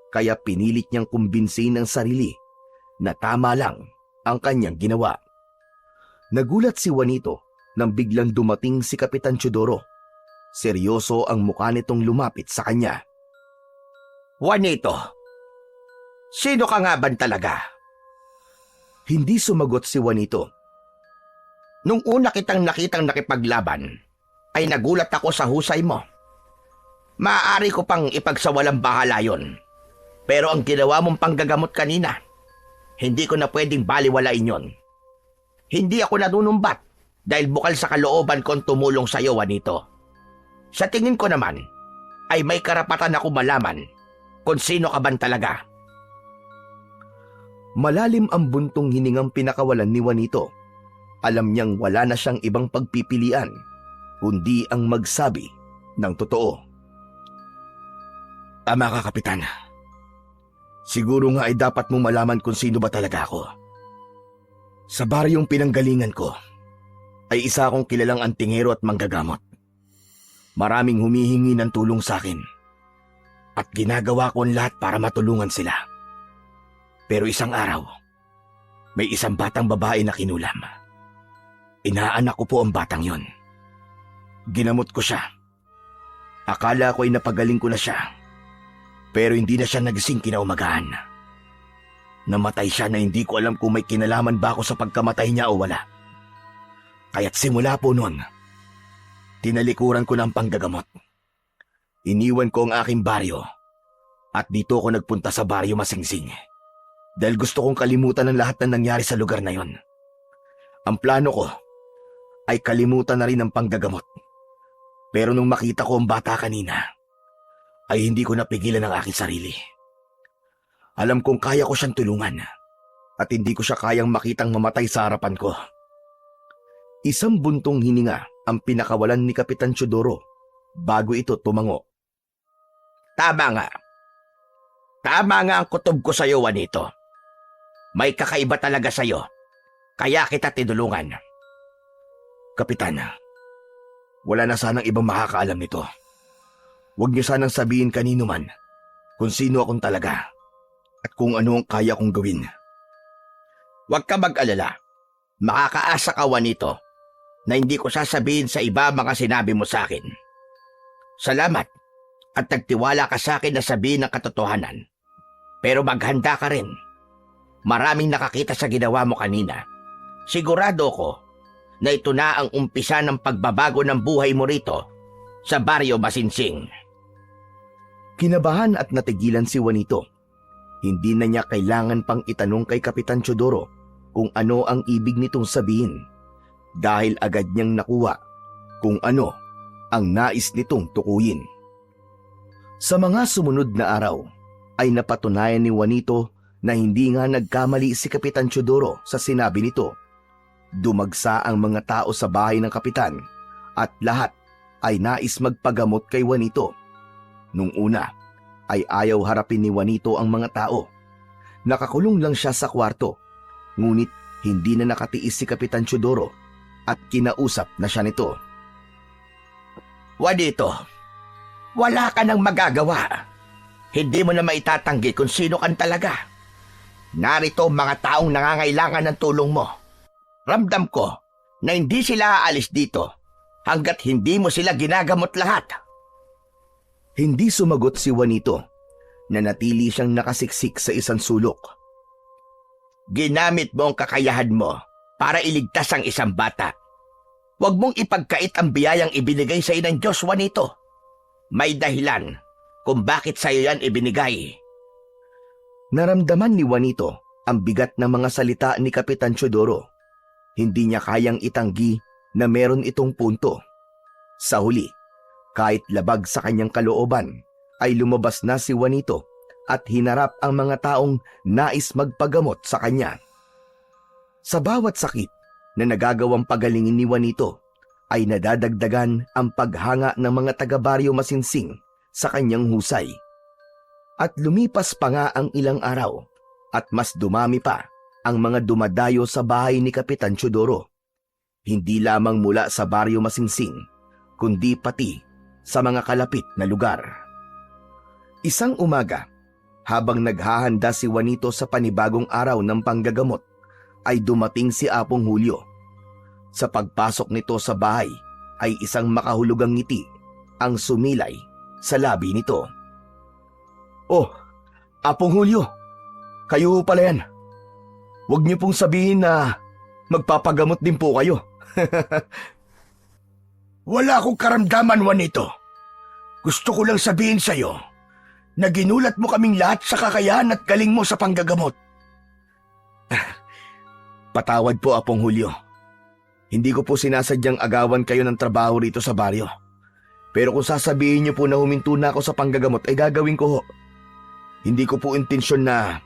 Kaya pinilit niyang kumbinsin ng sarili na tama lang ang kanyang ginawa. Nagulat si Juanito nang biglang dumating si Kapitan Teodoro. Seryoso ang mukha nitong lumapit sa kanya. Juanito, sino ka nga ba talaga? Hindi sumagot si Juanito. Nung una kitang nakitang nakipaglaban, ay nagulat ako sa husay mo. Maaari ko pang ipagsawalang bahala yon. Pero ang ginawa mong panggagamot kanina, hindi ko na pwedeng baliwalain yon. Hindi ako nanunumbat dahil bukal sa kalooban kong tumulong sa iyo, Juanito. Sa tingin ko naman, ay may karapatan ako malaman kung sino ka ban talaga. Malalim ang buntong hiningang pinakawalan ni Juanito. Alam niyang wala na siyang ibang pagpipilian, kundi ang magsabi ng totoo. Tama ka, Kapitan. Siguro nga ay dapat mong malaman kung sino ba talaga ako. Sa baryong pinanggalingan ko, ay isa akong kilalang antingero at manggagamot. Maraming humihingi ng tulong sa akin. At ginagawa ko ang lahat para matulungan sila. Pero isang araw, may isang batang babae na kinulam. Inaanak ko po ang batang yon. Ginamot ko siya. Akala ko ay napagaling ko na siya. Pero hindi na siya nagising kinaumagahan. Namatay siya na hindi ko alam kung may kinalaman ba ako sa pagkamatay niya o wala. Kaya't simula po noon, tinalikuran ko ng panggagamot. Iniwan ko ang aking baryo at dito ako nagpunta sa baryo Masingsing. Dahil gusto kong kalimutan ang lahat na nangyari sa lugar na yon. Ang plano ko ay kalimutan na rin ang panggagamot. Pero nung makita ko ang bata kanina, ay hindi ko napigilan ang aking sarili. Alam kong kaya ko siyang tulungan at hindi ko siya kayang makitang mamatay sa harapan ko. Isang buntong hininga ang pinakawalan ni Kapitan Teodoro bago ito tumango. Tama nga. Tama nga ang kutob ko sa iyo, Juanito. May kakaiba talaga sa iyo, kaya kita tinulungan. Kapitan, wala na sanang ibang makakaalam nito. Huwag niyo sanang sabihin kanino man kung sino akong talaga at kung ano ang kaya kong gawin. Huwag ka mag-alala. Makakaasa ka, Juanito, na hindi ko sasabihin sa iba mga sinabi mo sa akin. Salamat at nagtiwala ka sa akin na sabihin ang katotohanan. Pero maghanda ka rin. Maraming nakakita sa ginawa mo kanina. Sigurado ko na ito na ang umpisa ng pagbabago ng buhay mo rito sa baryo Masingsing. Kinabahan at natigilan si Juanito. Hindi na niya kailangan pang itanong kay Kapitan Teodoro kung ano ang ibig nitong sabihin dahil agad niyang nakuha kung ano ang nais nitong tukuyin. Sa mga sumunod na araw ay napatunayan ni Juanito na hindi nga nagkamali si Kapitan Teodoro sa sinabi nito. Dumagsa ang mga tao sa bahay ng kapitan at lahat ay nais magpagamot kay Juanito. Nung una ay ayaw harapin ni Juanito ang mga tao. Nakakulong lang siya sa kwarto, ngunit hindi na nakatiis si Kapitan Teodoro at kinausap na siya nito. Juanito, wala ka nang magagawa. Hindi mo na maitatanggi kung sino kan talaga. Narito ang mga taong nangangailangan ng tulong mo. Ramdam ko na hindi sila aalis dito hanggat hindi mo sila ginagamot lahat. Hindi sumagot si Juanito. Nanatili siyang nakasiksik sa isang sulok. Ginamit mo ang kakayahan mo para iligtas ang isang bata. Huwag mong ipagkait ang biyayang ibinigay sa inang Diyos, Juanito. May dahilan kung bakit sa iyo yan ibinigay. Naramdaman ni Juanito ang bigat ng mga salita ni Kapitan Teodoro. Hindi niya kayang itanggi na meron itong punto. Sa huli, kahit labag sa kanyang kalooban, ay lumabas na si Juanito at hinarap ang mga taong nais magpagamot sa kanya. Sa bawat sakit na nagagawang pagalingin ni Juanito, ay nadadagdagan ang paghanga ng mga taga-baryo Masinsing sa kanyang husay. At lumipas pa nga ang ilang araw at mas dumami pa ang mga dumadayo sa bahay ni Kapitan Teodoro. Hindi lamang mula sa baryo Masinsing, kundi pati sa mga kalapit na lugar. Isang umaga, habang naghahanda si Juanito sa panibagong araw ng panggagamot, ay dumating si Apong Julio. Sa pagpasok nito sa bahay ay isang makahulugang ngiti ang sumilay sa labi nito. "Oh, Apong Julio, kayo pala yan. Huwag niyo pong sabihin na magpapagamot din po kayo." Wala akong karamdaman, Juanito. Gusto ko lang sabihin sa'yo na ginulat mo kaming lahat sa kakayahan at galing mo sa panggagamot. Patawad po, Apong Julio. Hindi ko po sinasadyang agawan kayo ng trabaho rito sa baryo. Pero kung sasabihin niyo po na huminto na ako sa panggagamot, ay gagawin ko ho. Hindi ko po intensyon na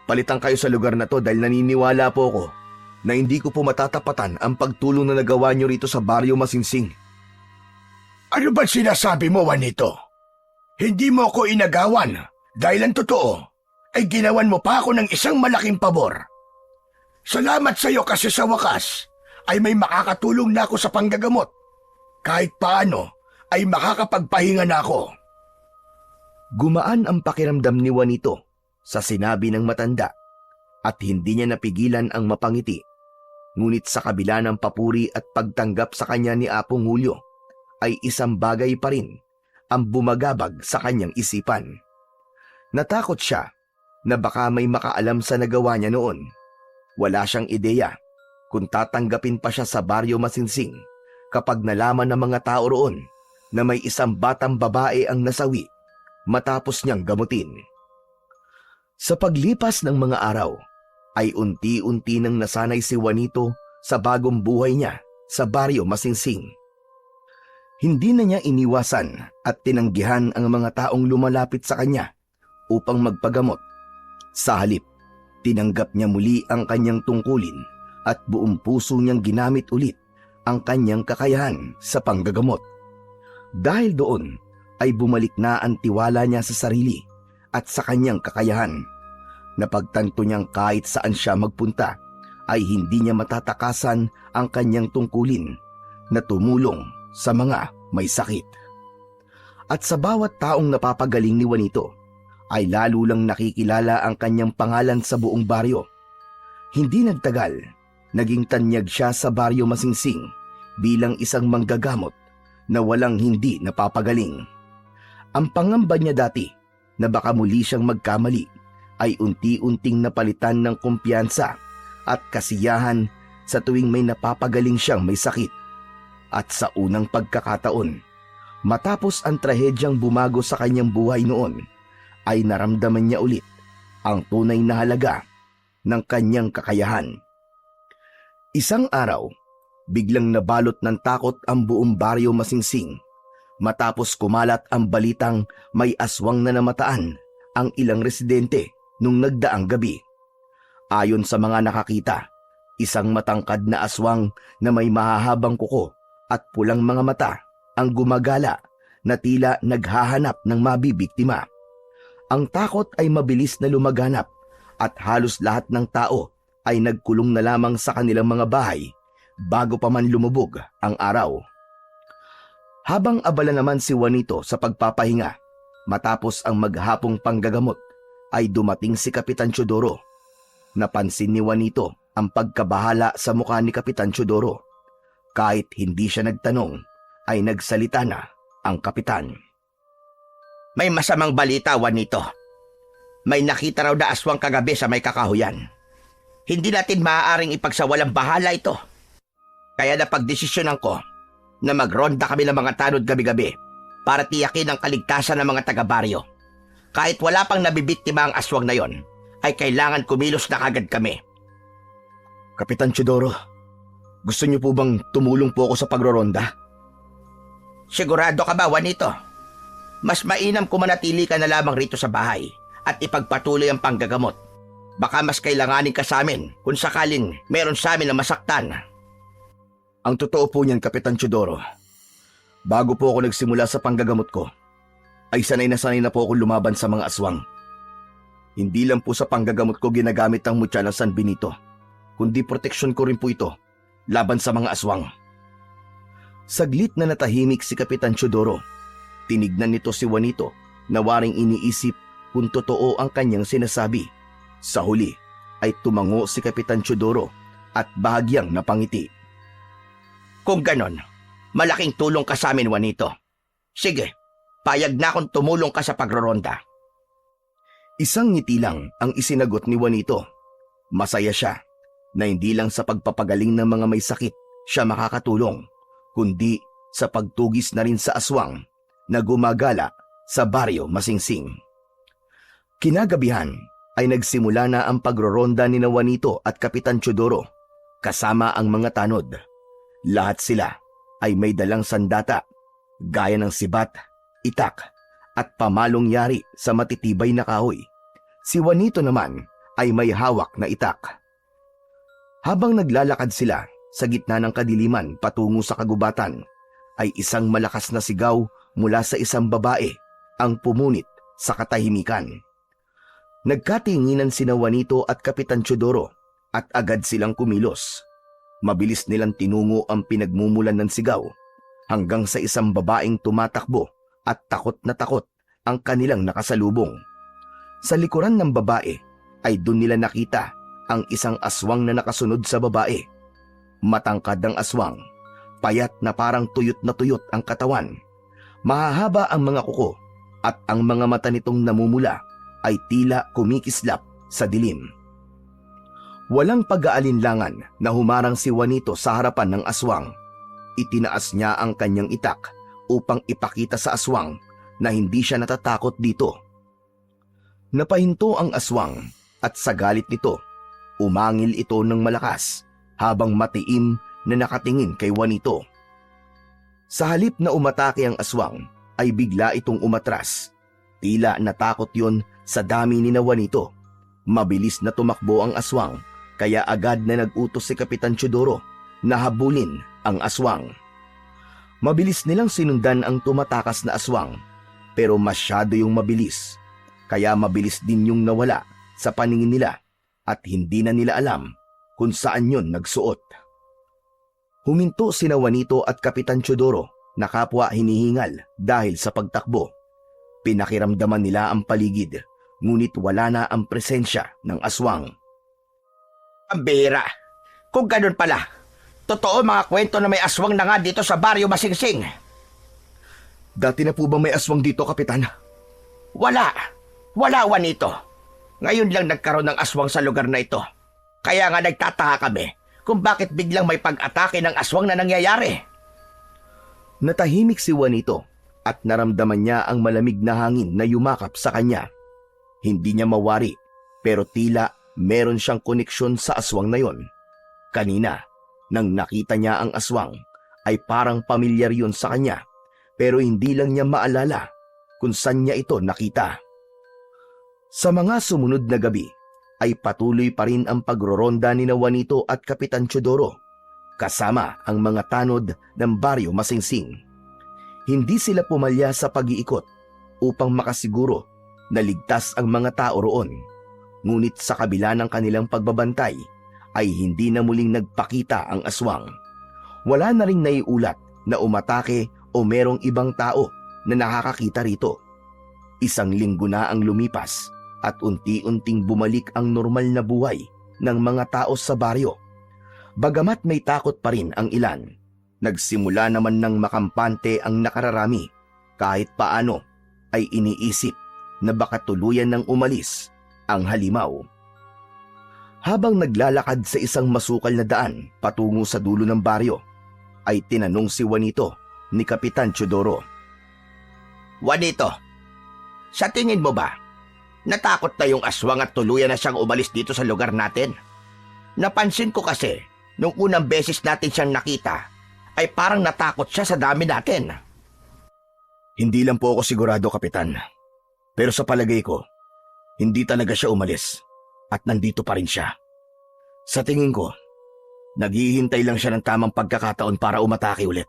palitan kayo sa lugar na to dahil naniniwala po ako na hindi ko po matatapatan ang pagtulong na nagawa niyo rito sa baryo Masinsing. Ano ba sinasabi mo, Juanito? Hindi mo ako inagawan dahil ang totoo ay ginawan mo pa ako ng isang malaking pabor. Salamat sa iyo kasi sa wakas ay may makakatulong na ako sa panggagamot. Kahit paano ay makakapagpahinga na ako. Gumaan ang pakiramdam ni Juanito sa sinabi ng matanda at hindi niya napigilan ang mapangiti. Ngunit sa kabila ng papuri at pagtanggap sa kanya ni Apong Julio ay isang bagay pa rin ang bumagabag sa kanyang isipan. Natakot siya na baka may makaalam sa nagawa niya noon. Wala siyang ideya kung tatanggapin pa siya sa baryo Masinsing kapag nalaman ng mga tao roon na may isang batang babae ang nasawi matapos niyang gamutin. Sa paglipas ng mga araw, ay unti-unti nang nasanay si Juanito sa bagong buhay niya sa baryo Masinsing. Hindi na niya iniwasan at tinanggihan ang mga taong lumalapit sa kanya upang magpagamot. Sa halip, tinanggap niya muli ang kanyang tungkulin at buong puso niyang ginamit ulit ang kanyang kakayahan sa panggagamot. Dahil doon ay bumalik na ang tiwala niya sa sarili at sa kanyang kakayahan. Napagtanto niyang kahit saan siya magpunta ay hindi niya matatakasan ang kanyang tungkulin na tumulong sa mga may sakit. At sa bawat taong napapagaling ni Juanito ay lalo lang nakikilala ang kanyang pangalan sa buong baryo. Hindi nagtagal, naging tanyag siya sa baryo Masinsing bilang isang manggagamot na walang hindi napapagaling. Ang pangamba niya dati na baka muli siyang magkamali ay unti-unting napalitan ng kumpiyansa at kasiyahan sa tuwing may napapagaling siyang may sakit. At sa unang pagkakataon, matapos ang trahedyang bumago sa kanyang buhay noon, ay naramdaman niya ulit ang tunay na halaga ng kanyang kakayahan. Isang araw, biglang nabalot ng takot ang buong baryo Masinsing matapos kumalat ang balitang may aswang na namataan ang ilang residente nung nagdaang gabi. Ayon sa mga nakakita, isang matangkad na aswang na may mahahabang kuko at pulang mga mata ang gumagala na tila naghahanap ng mabibiktima. Ang takot ay mabilis na lumaganap at halos lahat ng tao ay nagkulong na lamang sa kanilang mga bahay bago pa man lumubog ang araw. Habang abala naman si Juanito sa pagpapahinga, matapos ang maghapong panggagamot, ay dumating si Kapitan Teodoro. Napansin ni Juanito ang pagkabahala sa mukha ni Kapitan Teodoro. Kahit hindi siya nagtanong, ay nagsalita na ang kapitan. May masamang balita, Juanito. May nakita raw na aswang kagabi sa may kakahuyan. Hindi natin maaaring ipagsawalang bahala ito. Kaya napagdesisyonan ko na magronda kami ng mga tanod gabi-gabi para tiyakin ang kaligtasan ng mga taga-baryo. Kahit wala pang nabibiktima ang aswang na yon, ay kailangan kumilos na kagad kami. Kapitan Teodoro, gusto niyo po bang tumulong po ako sa pagroronda? Sigurado ka ba, Juanito? Mas mainam kung manatili ka na lamang rito sa bahay at ipagpatuloy ang panggagamot. Baka mas kailanganin ka sa amin kung sakaling meron sa amin na masaktan. Ang totoo po niyan, Kapitan Teodoro, bago po ako nagsimula sa panggagamot ko, ay sanay na po ako lumaban sa mga aswang. Hindi lang po sa panggagamot ko ginagamit ang mutya ng San Benito, kundi proteksyon ko rin po ito laban sa mga aswang. Saglit na natahimik si Kapitan Teodoro. Tinignan nito si Juanito na waring iniisip kung totoo ang kanyang sinasabi. Sa huli ay tumango si Kapitan Teodoro at bahagyang napangiti. Kung ganon, malaking tulong ka sa amin, Juanito. Sige, payag na akong tumulong ka sa pagroronda. Isang ngiti lang ang isinagot ni Juanito. Masaya siya na hindi lang sa pagpapagaling ng mga may sakit siya makakatulong, kundi sa pagtugis na rin sa aswang na gumagala sa baryo Masingsing. Kinagabihan ay nagsimula na ang pagroronda ni Juanito at Kapitan Teodoro kasama ang mga tanod. Lahat sila ay may dalang sandata gaya ng sibat, itak at pamalong yari sa matitibay na kahoy. Si Juanito naman ay may hawak na itak. Habang naglalakad sila sa gitna ng kadiliman patungo sa kagubatan, ay isang malakas na sigaw mula sa isang babae ang pumunit sa katahimikan. Nagkatinginan sina Juanito at Kapitan Teodoro at agad silang kumilos. Mabilis nilang tinungo ang pinagmumulan ng sigaw hanggang sa isang babaeng tumatakbo at takot na takot ang kanilang nakasalubong. Sa likuran ng babae ay doon nila nakita ang isang aswang na nakasunod sa babae. Matangkad ang aswang, payat na parang tuyot na tuyot ang katawan. Mahahaba ang mga kuko at ang mga mata nitong namumula ay tila kumikislap sa dilim. Walang pag-aalinlangan na humarang si Juanito sa harapan ng aswang. Itinaas niya ang kanyang itak upang ipakita sa aswang na hindi siya natatakot dito. Napahinto ang aswang at sa galit nito, umangil ito ng malakas habang matiim na nakatingin kay Juanito. Sa halip na umatake ang aswang, ay bigla itong umatras. Tila natakot yon sa dami ni Juanito. Mabilis na tumakbo ang aswang, kaya agad na nag-utos si Kapitan Teodoro na habulin ang aswang. Mabilis nilang sinundan ang tumatakas na aswang, pero masyado yung mabilis, kaya mabilis din yung nawala sa paningin nila at hindi na nila alam kung saan yon nagsuot. Huminto sina Juanito at Kapitan Teodoro na kapwa hinihingal dahil sa pagtakbo. Pinakiramdaman nila ang paligid, ngunit wala na ang presensya ng aswang. Ang bihira. Kung ganun pala, totoo mga kwento na may aswang na nga dito sa baryo Masingsing. Dati na po ba may aswang dito, Kapitan? Wala, Juanito. Ngayon lang nagkaroon ng aswang sa lugar na ito. Kaya nga nagtataka kami kung bakit biglang may pag-atake ng aswang na nangyayari. Natahimik si Juanito at naramdaman niya ang malamig na hangin na yumakap sa kanya. Hindi niya mawari, pero tila meron siyang koneksyon sa aswang na yon. Kanina, nang nakita niya ang aswang, ay parang pamilyar yun sa kanya, pero hindi lang niya maalala kung saan niya ito nakita. Sa mga sumunod na gabi, ay patuloy pa rin ang pagroronda ni Juanito at Kapitan Teodoro, kasama ang mga tanod ng baryo Masingsing. Hindi sila pumalya sa pag-iikot upang makasiguro na ligtas ang mga tao roon. Ngunit sa kabila ng kanilang pagbabantay, ay hindi na muling nagpakita ang aswang. Wala na ring naiulat na umatake o merong ibang tao na nakakakita rito. Isang linggo na ang lumipas at unti-unting bumalik ang normal na buhay ng mga tao sa baryo. Bagamat may takot pa rin ang ilan, nagsimula naman ng makampante ang nakararami. Kahit paano ay iniisip na baka tuluyan ng umalis ang halimaw. Habang naglalakad sa isang masukal na daan patungo sa dulo ng baryo, ay tinanong si Juanito ni Kapitan Teodoro. Juanito, sa tingin mo ba, natakot na yung aswang at tuluyan na siyang umalis dito sa lugar natin? Napansin ko kasi, nung unang beses natin siyang nakita, ay parang natakot siya sa dami natin. Hindi lang po ako sigurado, Kapitan. Pero sa palagay ko, hindi talaga siya umalis at nandito pa rin siya. Sa tingin ko, naghihintay lang siya ng tamang pagkakataon para umatake ulit.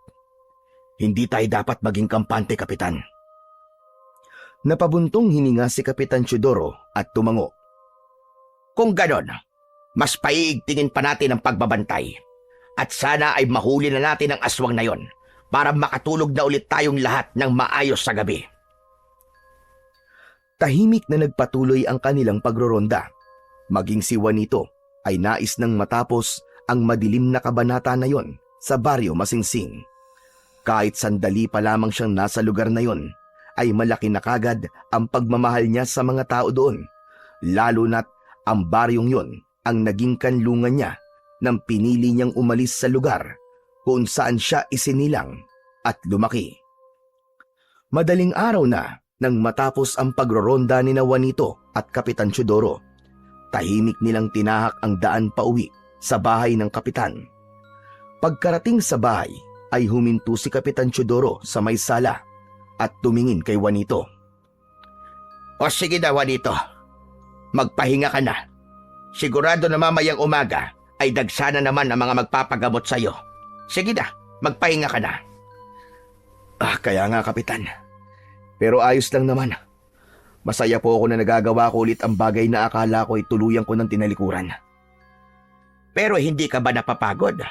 Hindi tayo dapat maging kampante, Kapitan. Napabuntong hininga si Kapitan Teodoro at tumango. Kung ganon, mas paiigtingin pa natin ang pagbabantay. At sana ay mahuli na natin ang aswang na yon para makatulog na ulit tayong lahat ng maayos sa gabi. Tahimik na nagpatuloy ang kanilang pagroronda. Maging si Juanito ay nais nang matapos ang madilim na kabanata na yon sa baryo Masingsing. Kahit sandali pa lamang siyang nasa lugar na yon, ay malaki na kagad ang pagmamahal niya sa mga tao doon. Lalo na't ang baryong yon ang naging kanlungan niya nang pinili niyang umalis sa lugar kung saan siya isinilang at lumaki. Madaling araw na nang matapos ang pagroronda ni Juanito at Kapitan Teodoro. Tahimik nilang tinahak ang daan pauwi sa bahay ng kapitan. Pagkarating sa bahay ay huminto si Kapitan Teodoro sa may sala at tumingin kay Juanito. O sige na, Juanito, magpahinga ka na. Sigurado na mamayang umaga ay dagsana naman ang mga magpapagamot sa'yo. Sige na, magpahinga ka na. Kaya nga, Kapitan. Pero ayos lang naman. Masaya po ako na nagagawa ko ulit ang bagay na akala ko ay tuluyan ko ng tinalikuran. Pero hindi ka ba napapagod?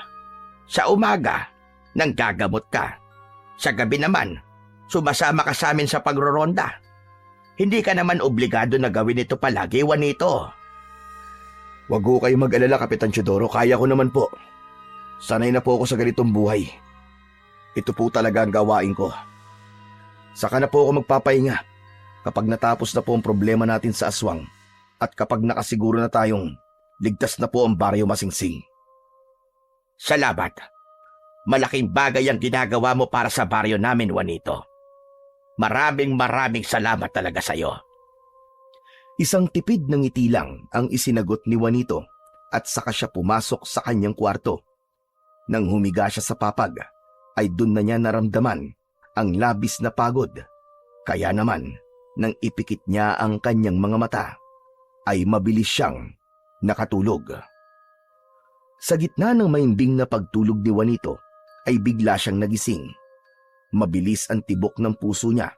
Sa umaga, nanggagamot ka. Sa gabi naman, sumasama ka sa amin sa pagroronda. Hindi ka naman obligado na gawin ito palagi, Juanito. Wag ko kayo mag-alala, Kapitan Teodoro. Kaya ko naman po. Sanay na po ako sa ganitong buhay. Ito po talaga ang gawain ko. Saka na po ako magpapahinga kapag natapos na po ang problema natin sa aswang at kapag nakasiguro na tayong ligtas na po ang baryo Masingsing. Salamat. Malaking bagay ang ginagawa mo para sa baryo namin, Juanito. Maraming salamat talaga sa'yo. Isang tipid ng ngiti lang ang isinagot ni Juanito at saka siya pumasok sa kanyang kwarto. Nang humiga siya sa papag, ay dun na niya naramdaman ang labis na pagod. Kaya naman, nang ipikit niya ang kanyang mga mata, ay mabilis siyang nakatulog. Sa gitna ng maimbing na pagtulog ni Juanito, ay bigla siyang nagising. Mabilis ang tibok ng puso niya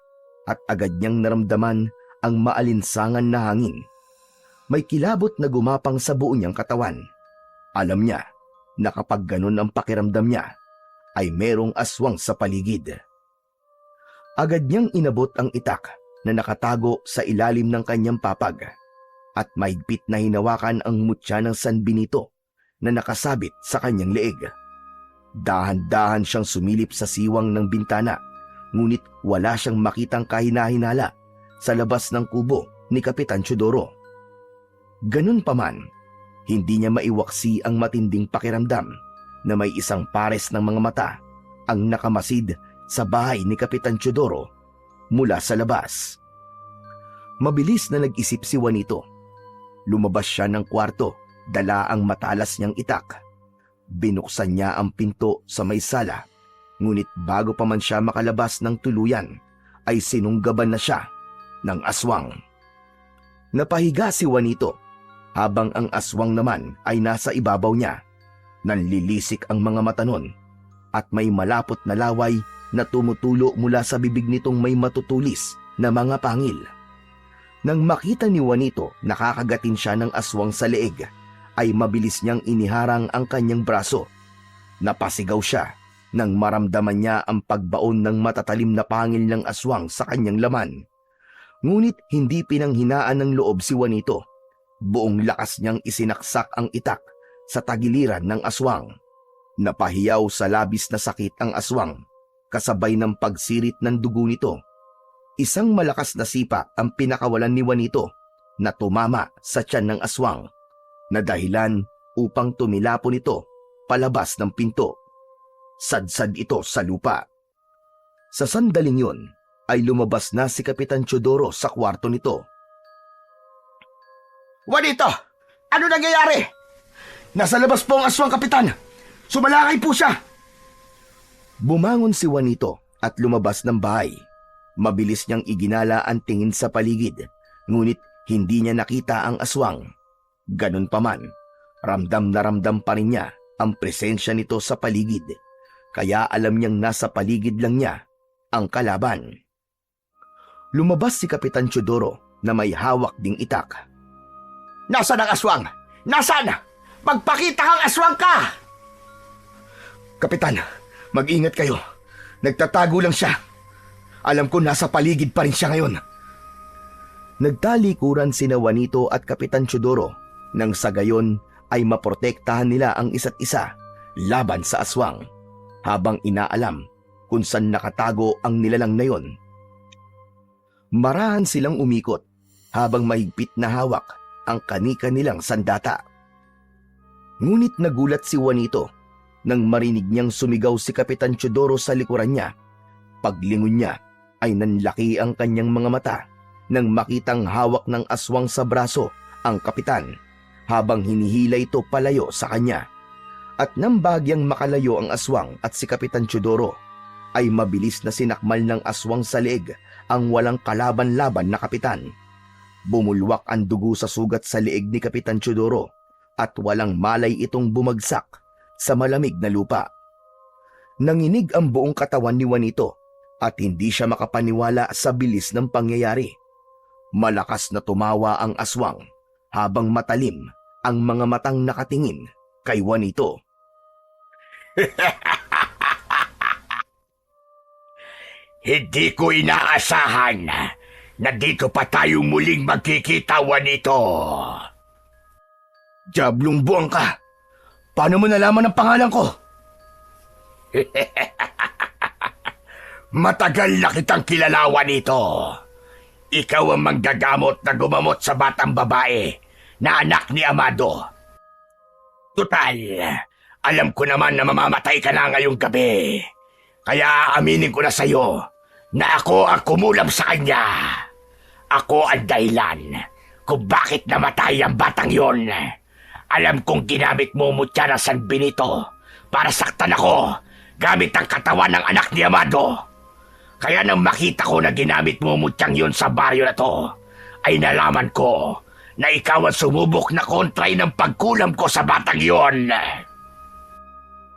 at agad niyang naramdaman ang maalinsangan na hangin. May kilabot na gumapang sa buo niyang katawan. Alam niya na kapag ganun ang pakiramdam niya, ay merong aswang sa paligid. Agad niyang inabot ang itak na nakatago sa ilalim ng kanyang papag at mahigpit na hinawakan ang mutya ng San Benito na nakasabit sa kanyang leeg. Dahan-dahan siyang sumilip sa siwang ng bintana, ngunit wala siyang makitang kahina-hinala sa labas ng kubo ni Kapitan Teodoro. Ganun pa man, hindi niya maiwaksi ang matinding pakiramdam na may isang pares ng mga mata ang nakamasid sa bahay ni Kapitan Teodoro mula sa labas. Mabilis na nag-isip si Juanito. Lumabas siya ng kwarto, dala ang matalas niyang itak. Binuksan niya ang pinto sa may sala, ngunit bago pa man siya makalabas ng tuluyan, ay sinunggaban na siya ng aswang. Napahiga si Juanito habang ang aswang naman ay nasa ibabaw niya. Nanlilisik ang mga mata nun at may malapot na laway na tumutulo mula sa bibig nitong may matutulis na mga pangil. Nang makita ni Juanito nakakagatin siya ng aswang sa leeg, ay mabilis niyang iniharang ang kanyang braso. Napasigaw siya nang maramdaman niya ang pagbaon ng matatalim na pangil ng aswang sa kanyang laman. Ngunit hindi pinanghinaan ng loob si Juanito. Buong lakas niyang isinaksak ang itak sa tagiliran ng aswang. Napahiyaw sa labis na sakit ang aswang, kasabay ng pagsirit ng dugo nito. Isang malakas na sipa ang pinakawalan ni Juanito na tumama sa tiyan ng aswang, na dahilan upang tumilapon ito palabas ng pinto. Sadsad ito sa lupa. Sa sandaling yun ay lumabas na si Kapitan Teodoro sa kwarto nito. Juanito, ano nangyayari? Nasa labas po ang aswang, Kapitan! Sumalakay po siya! Bumangon si Juanito at lumabas ng bahay. Mabilis niyang iginala ang tingin sa paligid, ngunit hindi niya nakita ang aswang. Ganun pa man, ramdam na ramdam pa rin niya ang presensya nito sa paligid, kaya alam niyang nasa paligid lang niya ang kalaban. Lumabas si Kapitan Teodoro na may hawak ding itak. Nasaan ang aswang? Nasaan? Magpakita kang aswang ka! Kapitan, mag-ingat kayo. Nagtatago lang siya. Alam ko nasa paligid pa rin siya ngayon. Nagtalikuran sina Juanito at Kapitan Teodoro nang sa gayon ay maprotektahan nila ang isa't isa laban sa aswang, habang inaalam kung saan nakatago ang nilalang na yon. Marahan silang umikot habang mahigpit na hawak ang kani-kanilang sandata. Ngunit nagulat si Juanito nang marinig niyang sumigaw si Kapitan Teodoro sa likuran niya. Paglingon niya ay nanlaki ang kanyang mga mata nang makitang hawak ng aswang sa braso ang kapitan, habang hinihila ito palayo sa kanya. At nang bagyang makalayo ang aswang at si Kapitan Teodoro, ay mabilis na sinakmal ng aswang sa leeg ang walang kalaban-laban na kapitan. Bumulwak ang dugo sa sugat sa leeg ni Kapitan Teodoro at walang malay itong bumagsak sa malamig na lupa. Nanginig ang buong katawan ni Juanito at hindi siya makapaniwala sa bilis ng pangyayari. Malakas na tumawa ang aswang habang matalim ang mga matang nakatingin kay Juanito. Hindi ko inaasahan na dito pa tayo muling magkikita, Juanito. Diablong buwang ka! Paano mo nalaman ang pangalan ko? Matagal na kitang kilala, Juanito. Ikaw ang manggagamot na gumamot sa batang babae na anak ni Amado. Tutal, alam ko naman na mamamatay ka na ngayong gabi. Kaya aaminin ko na sa'yo na ako ang kumulam sa kanya. Ako ang dahilan kung bakit namatay ang batang yon. Alam kong ginamit mo mutya ng San Benito para saktan ako gamit ang katawan ng anak ni Amado. Kaya nang makita ko na ginamit mo mutyang yon sa baryo na to, ay nalaman ko na ikaw ang sumubok na kontray ng pagkulam ko sa batang yon.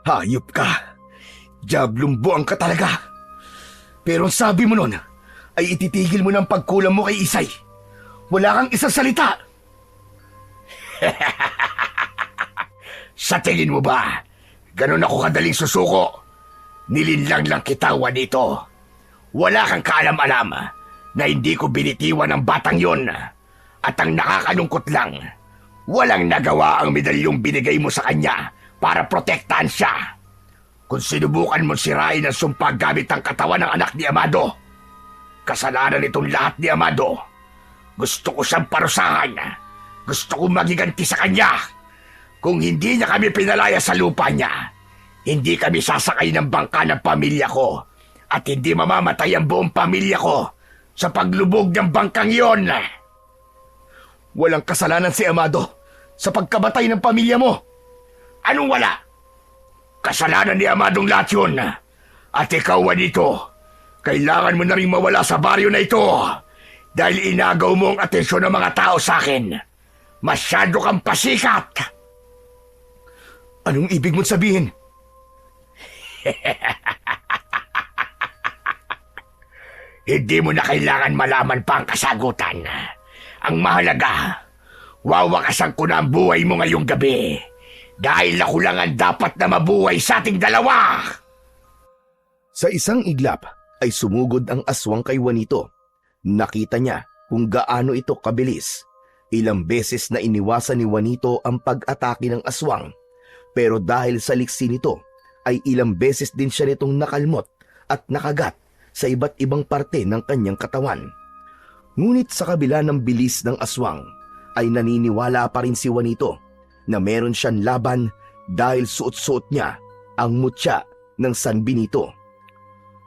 Hayop ka! Diablong buwang ka talaga! Pero ang sabi mo nun ay ititigil mo ng pagkulam mo kay Isay. Wala kang isang salita! Sa tingin mo ba, ganun ako kadaling susuko? Nilinlang lang kita, Juanito. Wala kang kaalam-alam na hindi ko binitiwan ang batang yon. At ang nakakalungkot lang, walang nagawa ang medalyong binigay mo sa kanya para protektahan siya. Kung sinubukan mo sirain ang sumpa gamit ang katawan ng anak ni Amado, kasalanan itong lahat ni Amado. Gusto ko siyang parusahan. Gusto kong magiganti sa kanya. Kung hindi niya kami pinalaya sa lupa niya, hindi kami sasakay ng bangka ng pamilya ko at hindi mamamatay ang buong pamilya ko sa paglubog ng bangkang yon. Walang kasalanan si Amado sa pagkabatay ng pamilya mo. Anong wala? Kasalanan ni Amadong lahat yun. At ikaw, Juanito, kailangan mo na rin mawala sa baryo na ito dahil inagaw mo ang atensyon ng mga tao sa akin. Masyado kang pasikat. Anong ibig mong sabihin? Hindi mo na kailangan malaman pa ang kasagutan. Ang mahalaga, wawakasan ko na ang buhay mo ngayong gabi. Dahil ako lang ang dapat na mabuhay sa ating dalawa. Sa isang iglap ay sumugod ang aswang kay Juanito. Nakita niya kung gaano ito kabilis. Ilang beses na iniwasan ni Juanito ang pag-atake ng aswang, pero dahil sa liksi nito ay ilang beses din siya nitong nakalmot at nakagat sa iba't ibang parte ng kanyang katawan. Ngunit sa kabila ng bilis ng aswang ay naniniwala pa rin si Juanito na meron siyang laban dahil suot-suot niya ang mutya ng San Benito.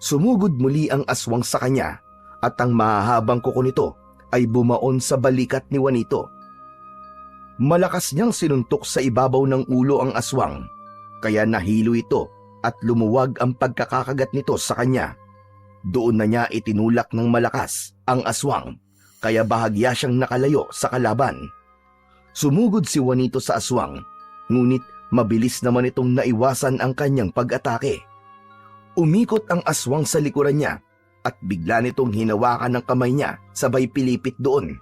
Sumugod muli ang aswang sa kanya at ang mahahabang kuko nito ay bumaon sa balikat ni Juanito. Malakas niyang sinuntok sa ibabaw ng ulo ang aswang, kaya nahilo ito at lumuwag ang pagkakakagat nito sa kanya. Doon na niya itinulak ng malakas ang aswang, kaya bahagya siyang nakalayo sa kalaban. Sumugod si Juanito sa aswang, ngunit mabilis naman itong naiwasan ang kanyang pag-atake. Umikot ang aswang sa likuran niya at bigla nitong hinawakan ng kamay niya sabay pilipit doon.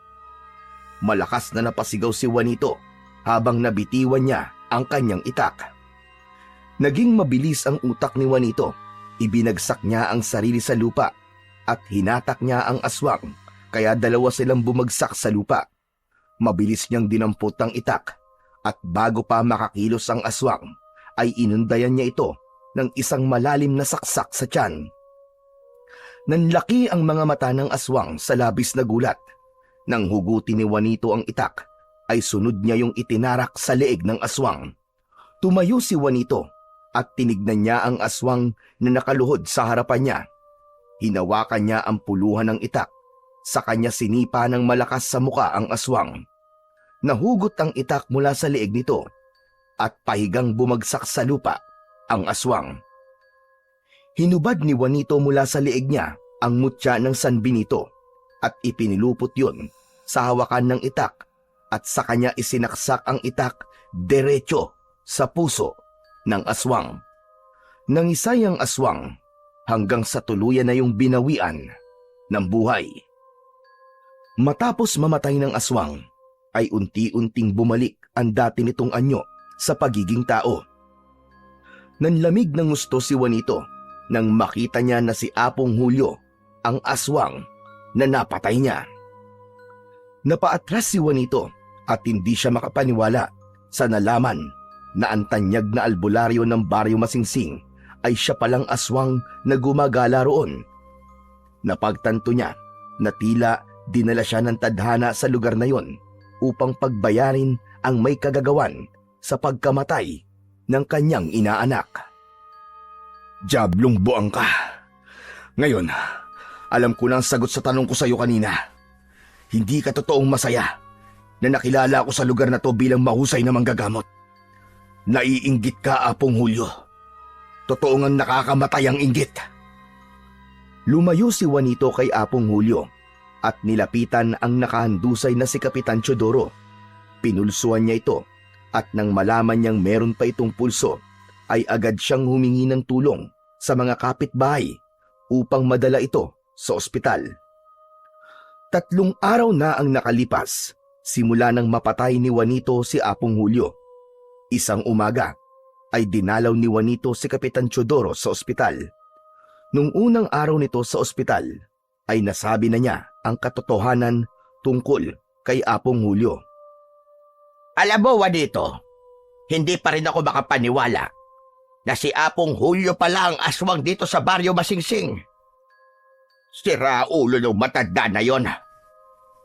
Malakas na napasigaw si Juanito habang nabitiwan niya ang kanyang itak. Naging mabilis ang utak ni Juanito. Ibinagsak niya ang sarili sa lupa at hinatak niya ang aswang, kaya dalawa silang bumagsak sa lupa. Mabilis niyang dinampot ang itak at bago pa makakilos ang aswang ay inundayan niya ito ng isang malalim na saksak sa tiyan. Nanlaki ang mga mata ng aswang sa labis na gulat. Nang hugutin ni Juanito ang itak, ay sunod niya yung itinarak sa leeg ng aswang. Tumayo si Juanito at tinignan niya ang aswang na nakaluhod sa harapan niya. Hinawakan niya ang puluhan ng itak. Sa kanya sinipa ng malakas sa muka ang aswang. Nahugot ang itak mula sa leeg nito at pahigang bumagsak sa lupa ang aswang. Hinubad ni Juanito mula sa leeg niya ang mutya ng San Benito at ipinilupot yun sa hawakan ng itak at sa kanya isinaksak ang itak derecho sa puso ng aswang. Nangisay ang aswang hanggang sa tuluyan na yung binawian ng buhay. Matapos mamatay ng aswang, ay unti-unting bumalik ang dati nitong anyo sa pagiging tao. Nanlamig ng gusto si Juanito nang makita niya na si Apong Julio, ang aswang na napatay niya. Napaatras si Juanito at hindi siya makapaniwala sa nalaman na ang tanyag na albularyo ng Baryo Masingsing ay siya palang aswang na gumagala roon. Napagtanto niya na tila dinala siya ng tadhana sa lugar na yon upang pagbayarin ang may kagagawan sa pagkamatay ng kanyang inaanak. Diablong buang ka. Ngayon, alam ko na ang sagot sa tanong ko sa iyo kanina. Hindi ka totoong masaya na nakilala ko sa lugar na to bilang mahusay na manggagamot. Naiinggit ka, Apong Julio. Totoo ngang nakakamatay ang inggit. Lumayo si Juanito kay Apong Julio at nilapitan ang nakahandusay na si Kapitan Teodoro. Pinulsuan niya ito at nang malaman niyang meron pa itong pulso, ay agad siyang humingi ng tulong sa mga kapitbahay upang madala ito sa ospital. 3 araw na ang nakalipas simula nang mapatay ni Juanito si Apong Julio. Isang umaga ay dinalaw ni Juanito si Kapitan Teodoro sa ospital. Nung unang araw nito sa ospital ay nasabi na niya ang katotohanan tungkol kay Apong Julio. Alam mo, Juanito, hindi pa rin ako makapaniwala na si Apong Julio pala ang aswang dito sa Baryo Masingsing. Sira ulo ng matanda na yon.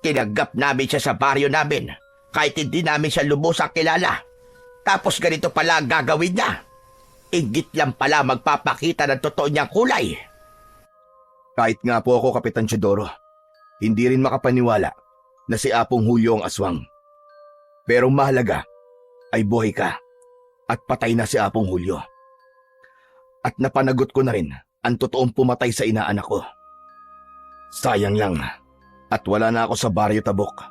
Tinanggap namin siya sa baryo namin kahit hindi namin siya lubusang kilala. Tapos ganito pala ang gagawin niya. Inggit lang pala magpapakita ng totoo niyang kulay. Kahit nga po ako, Kapitan Teodoro, hindi rin makapaniwala na si Apong Julio ang aswang. Pero mahalaga ay buhay ka at patay na si Apong Julio. At napanagot ko na rin ang totoong pumatay sa inaanak ko. Sayang lang at wala na ako sa Baryo Tabok.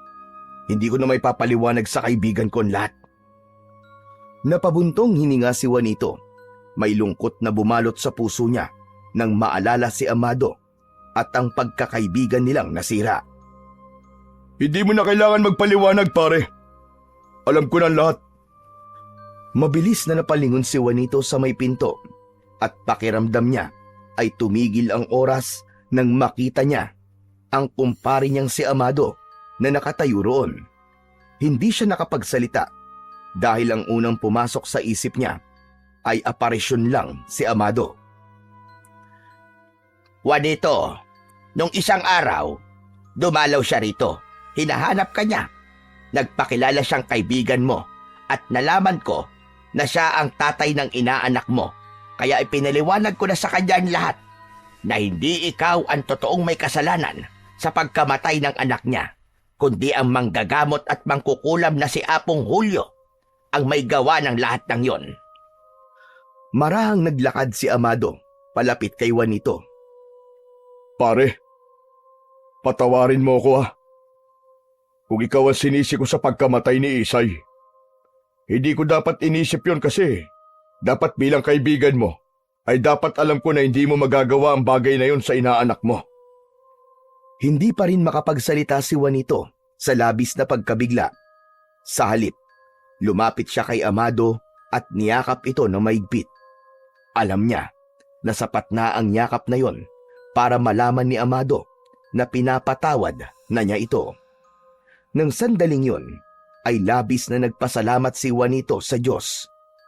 Hindi ko na may papaliwanag sa kaibigan ko ang lahat. Napabuntong hininga si Juanito. May lungkot na bumalot sa puso niya nang maalala si Amado at ang pagkakaibigan nilang nasira. Hindi mo na kailangan magpaliwanag, pare. Alam ko na ang lahat. Mabilis na napalingon si Juanito sa may pinto at pakiramdam niya ay tumigil ang oras nang makita niya ang kumpare niyang si Amado na nakatayo roon. Hindi siya nakapagsalita dahil ang unang pumasok sa isip niya ay aparisyon lang si Amado. Juanito, nung isang araw, dumalaw siya rito. Hinahanap ka niya. Nagpakilala siyang kaibigan mo at nalaman ko na siya ang tatay ng inaanak mo. Kaya ipinaliwanag ko na sa kanya ang lahat na hindi ikaw ang totoong may kasalanan sa pagkamatay ng anak niya, kundi ang manggagamot at mangkukulam na si Apong Julio ang may gawa ng lahat ng yon. Marahang naglakad si Amado palapit kay Juanito. Pare, patawarin mo ko Kung ikaw ang sinisi ko sa pagkamatay ni Isay. Hindi ko dapat inisip yon kasi dapat bilang kaibigan mo ay dapat alam ko na hindi mo magagawa ang bagay na yon sa inaanak mo. Hindi pa rin makapagsalita si Juanito sa labis na pagkabigla. Sa halip, lumapit siya kay Amado at niyakap ito ng maigpit. Alam niya na sapat na ang yakap na yon para malaman ni Amado na pinapatawad na niya ito. Nang sandaling yon, ay labis na nagpasalamat si Juanito sa Diyos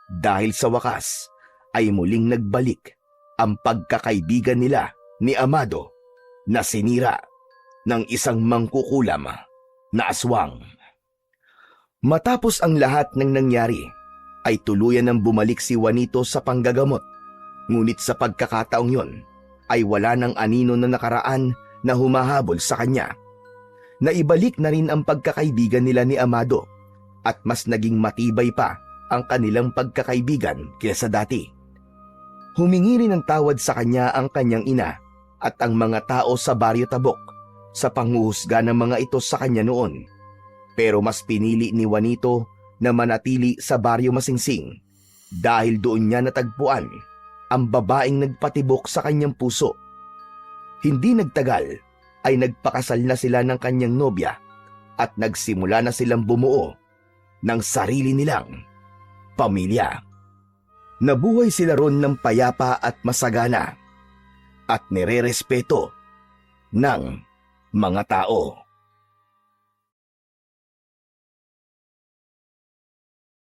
dahil sa wakas ay muling nagbalik ang pagkakaibigan nila ni Amado na sinira ng isang mangkukulam na aswang. Matapos ang lahat ng nangyari, ay tuluyan ng bumalik si Juanito sa panggagamot. Ngunit sa pagkakataong yon, ay wala ng anino na nakaraan na humahabol sa kanya. Naibalik na rin ang pagkakaibigan nila ni Amado at mas naging matibay pa ang kanilang pagkakaibigan kaysa dati. Humingi rin ng tawad sa kanya ang kanyang ina at ang mga tao sa Baryo Tabok sa panghuhusga ng mga ito sa kanya noon. Pero mas pinili ni Juanito na manatili sa Baryo Masingsing dahil doon niya natagpuan ang babaeng nagpatibok sa kanyang puso. Hindi nagtagal ay nagpakasal na sila ng kanyang nobya at nagsimula na silang bumuo ng sarili nilang pamilya. Nabuhay sila ron ng payapa at masagana at nirerespeto ng mga tao.